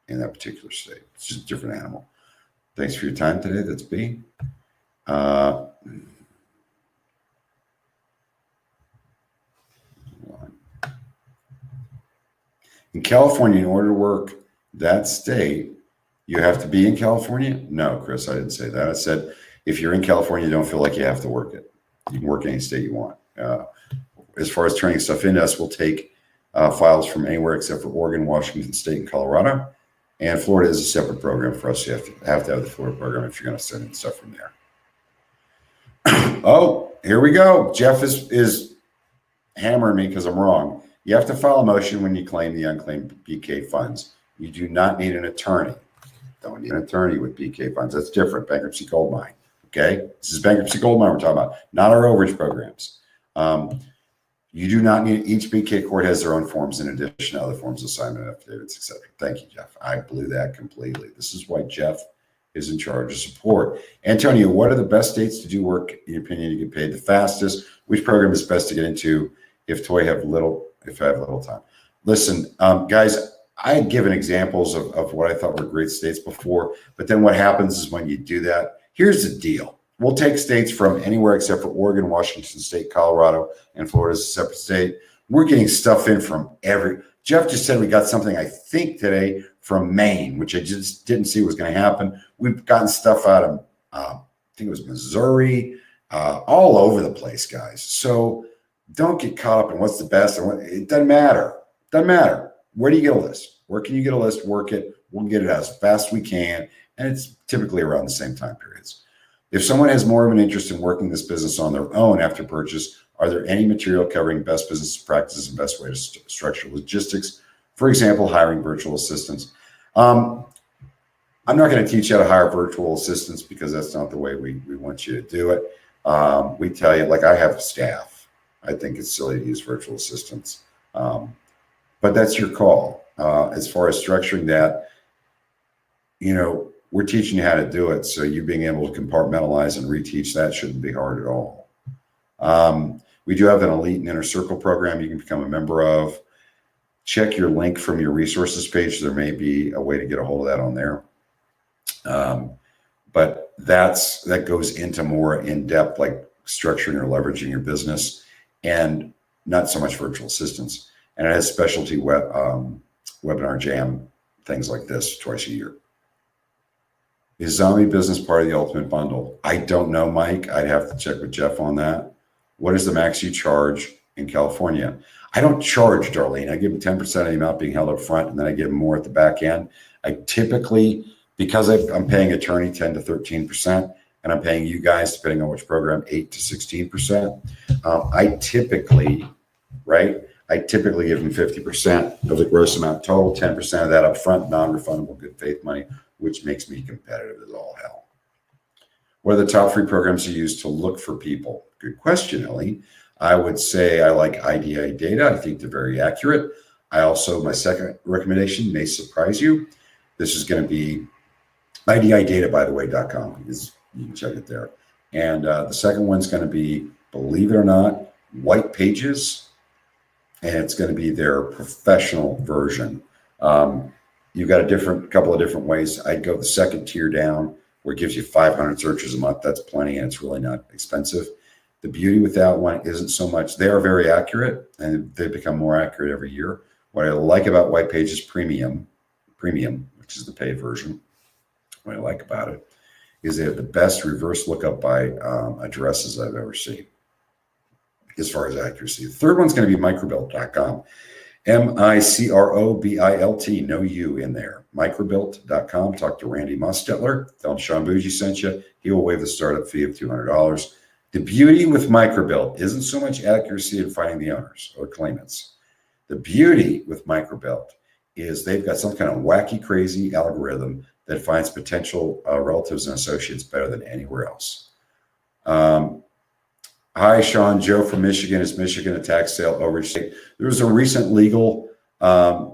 in that particular state. It's just a different animal. Thanks for your time today. That's B. In California, in order to work that state, you have to be in California? No, Chris, I didn't say that. I said, if you're in California, you don't feel like you have to work it. You can work any state you want. As far as turning stuff into us, we'll take files from anywhere except for Oregon, Washington State, and Colorado. And Florida is a separate program for us. You have to have the Florida program if you're going to send in stuff from there. Oh, here we go. Jeff is hammering me because I'm wrong. You have to file a motion when you claim the unclaimed BK funds. You do not need an attorney. Don't need an attorney with BK funds. That's different. Bankruptcy gold mine. Okay? This is bankruptcy gold mine we're talking about, not our overage programs. You do not need, each BK court has their own forms in addition to other forms of assignment, affidavits, etc. Thank you, Jeff. I blew that completely. This is why Jeff is in charge of support. Antonio, what are the best states to do work, in your opinion, to get paid the fastest? Which program is best to get into if I have little time? Listen, guys, I had given examples of what I thought were great states before, but then what happens is when you do that, here's the deal. We'll take states from anywhere except for Oregon, Washington State, Colorado, and Florida is a separate state. We're getting stuff in from Jeff just said we got something, I think, today from Maine, which I just didn't see was going to happen. We've gotten stuff out of, I think it was Missouri, all over the place, guys. So don't get caught up in what's the best. It doesn't matter. Doesn't matter. Where do you get a list? Where can you get a list? Work it. We'll get it as fast as we can. And it's typically around the same time periods. If someone has more of an interest in working this business on their own after purchase, are there any material covering best business practices and best way to structure logistics? For example, hiring virtual assistants. I'm not going to teach you how to hire virtual assistants because that's not the way we want you to do it. We tell you, like I have staff. I think it's silly to use virtual assistants. But that's your call. As far as structuring that, we're teaching you how to do it. So you being able to compartmentalize and reteach that shouldn't be hard at all. We do have an elite and inner circle program you can become a member of. check your link from your resources page. There may be a way to get a hold of that on there. But that goes into more in depth, like structuring or leveraging your business, and not so much virtual assistants. And it has specialty webinar jam, things like this twice a year. Is zombie business part of the ultimate bundle? I don't know, Mike. I'd have to check with Jeff on that. What is the max you charge in California? I don't charge, Darlene. I give them 10% of the amount being held up front, and then I give them more at the back end. I typically, because I'm paying attorney 10 to 13%, and I'm paying you guys, depending on which program, 8 to 16%. I typically give them 50% of the gross amount total, 10% of that up front, non-refundable good faith money, which makes me competitive as all hell. What are the top 3 programs you use to look for people? Good question, Ellie. I would say I like IDI data. I think they're very accurate. My second recommendation may surprise you. This is going to be IDIdata, by the way, .com. You can check it there. And the second one's going to be, believe it or not, White Pages. And it's going to be their professional version. You've got a couple of different ways. I'd go the second tier down, where it gives you 500 searches a month. That's plenty, and it's really not expensive. The beauty with that one isn't so much, they are very accurate, and they become more accurate every year. What I like about White Pages Premium, which is the paid version, what I like about it is they have the best reverse lookup by addresses I've ever seen as far as accuracy. The third one's going to be microbilt.com. MICROBILT, no U in there. Microbilt.com. Talk to Randy Mostetler. Tell him Sean Bougie sent you. He will waive the startup fee of $200. The beauty with Microbilt isn't so much accuracy in finding the owners or claimants. The beauty with Microbilt is they've got some kind of wacky, crazy algorithm that finds potential relatives and associates better than anywhere else. Hi, Sean. Joe from Michigan. Is Michigan a tax sale overage state? There was a recent legal a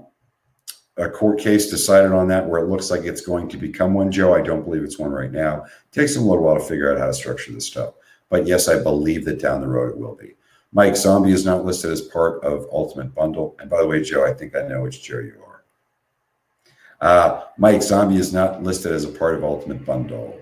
court case decided on that where it looks like it's going to become one, Joe. I don't believe it's one right now. It takes them a little while to figure out how to structure this stuff. But yes, I believe that down the road it will be. Mike, Zombie is not listed as part of Ultimate Bundle. And by the way, Joe, I think I know which Joe you are. Mike, Zombie is not listed as a part of Ultimate Bundle.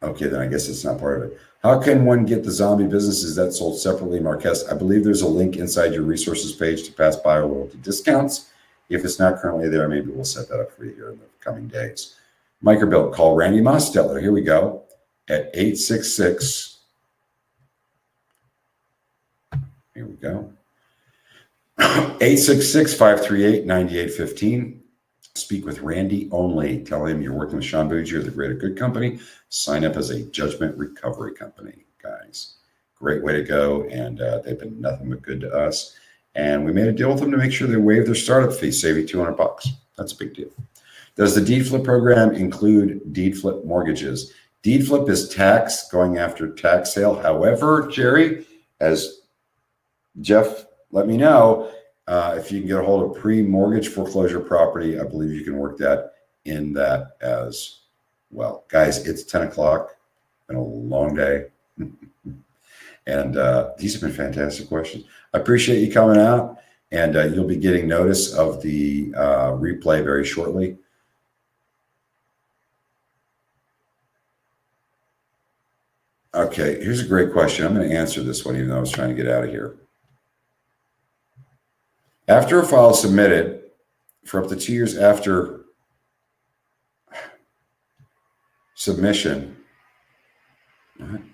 Okay, then I guess it's not part of it. How can one get the zombie businesses that sold separately, Marquez? I believe there's a link inside your resources page to past buyer loyalty discounts. If it's not currently there, maybe we'll set that up for you here in the coming days. Microbilt, call Randy Mostetler. Here we go. At 866. Here we go. 866-538-9815. Speak with Randy only. Tell him you're working with Sean Bougie or the Greater Good Company. Sign up as a judgment recovery company, guys. Great way to go. And they've been nothing but good to us. And we made a deal with them to make sure they waive their startup fee, save you $200. That's a big deal. Does the DeedFlip program include DeedFlip mortgages? DeedFlip is tax, going after tax sale. However, Jerry, as Jeff let me know, if you can get a hold of pre-mortgage foreclosure property, I believe you can work that in that as well. Guys, it's 10 o'clock. Been a long day. And these have been fantastic questions. I appreciate you coming out, and you'll be getting notice of the replay very shortly. Okay, here's a great question. I'm going to answer this one, even though I was trying to get out of here. After a file is submitted for up to 2 years after submission,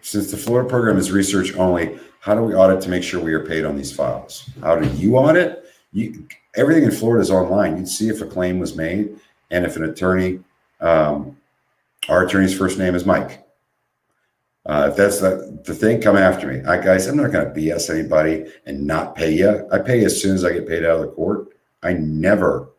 since the Florida program is research only, how do we audit to make sure we are paid on these files? How do you audit? Everything in Florida is online. You'd see if a claim was made and if an attorney, our attorney's first name is Mike. If that's the thing, come after me. Guys, I'm not going to BS anybody and not pay you. I pay you as soon as I get paid out of the court. I never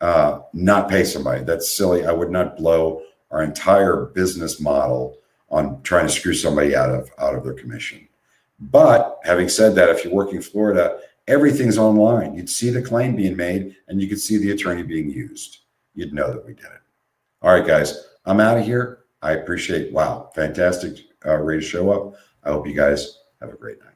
not pay somebody. That's silly. I would not blow our entire business model on trying to screw somebody out of their commission. But having said that, if you're working Florida, everything's online. You'd see the claim being made and you could see the attorney being used. You'd know that we did it. All right, guys, I'm out of here. I appreciate, wow, fantastic way to show up. I hope you guys have a great night.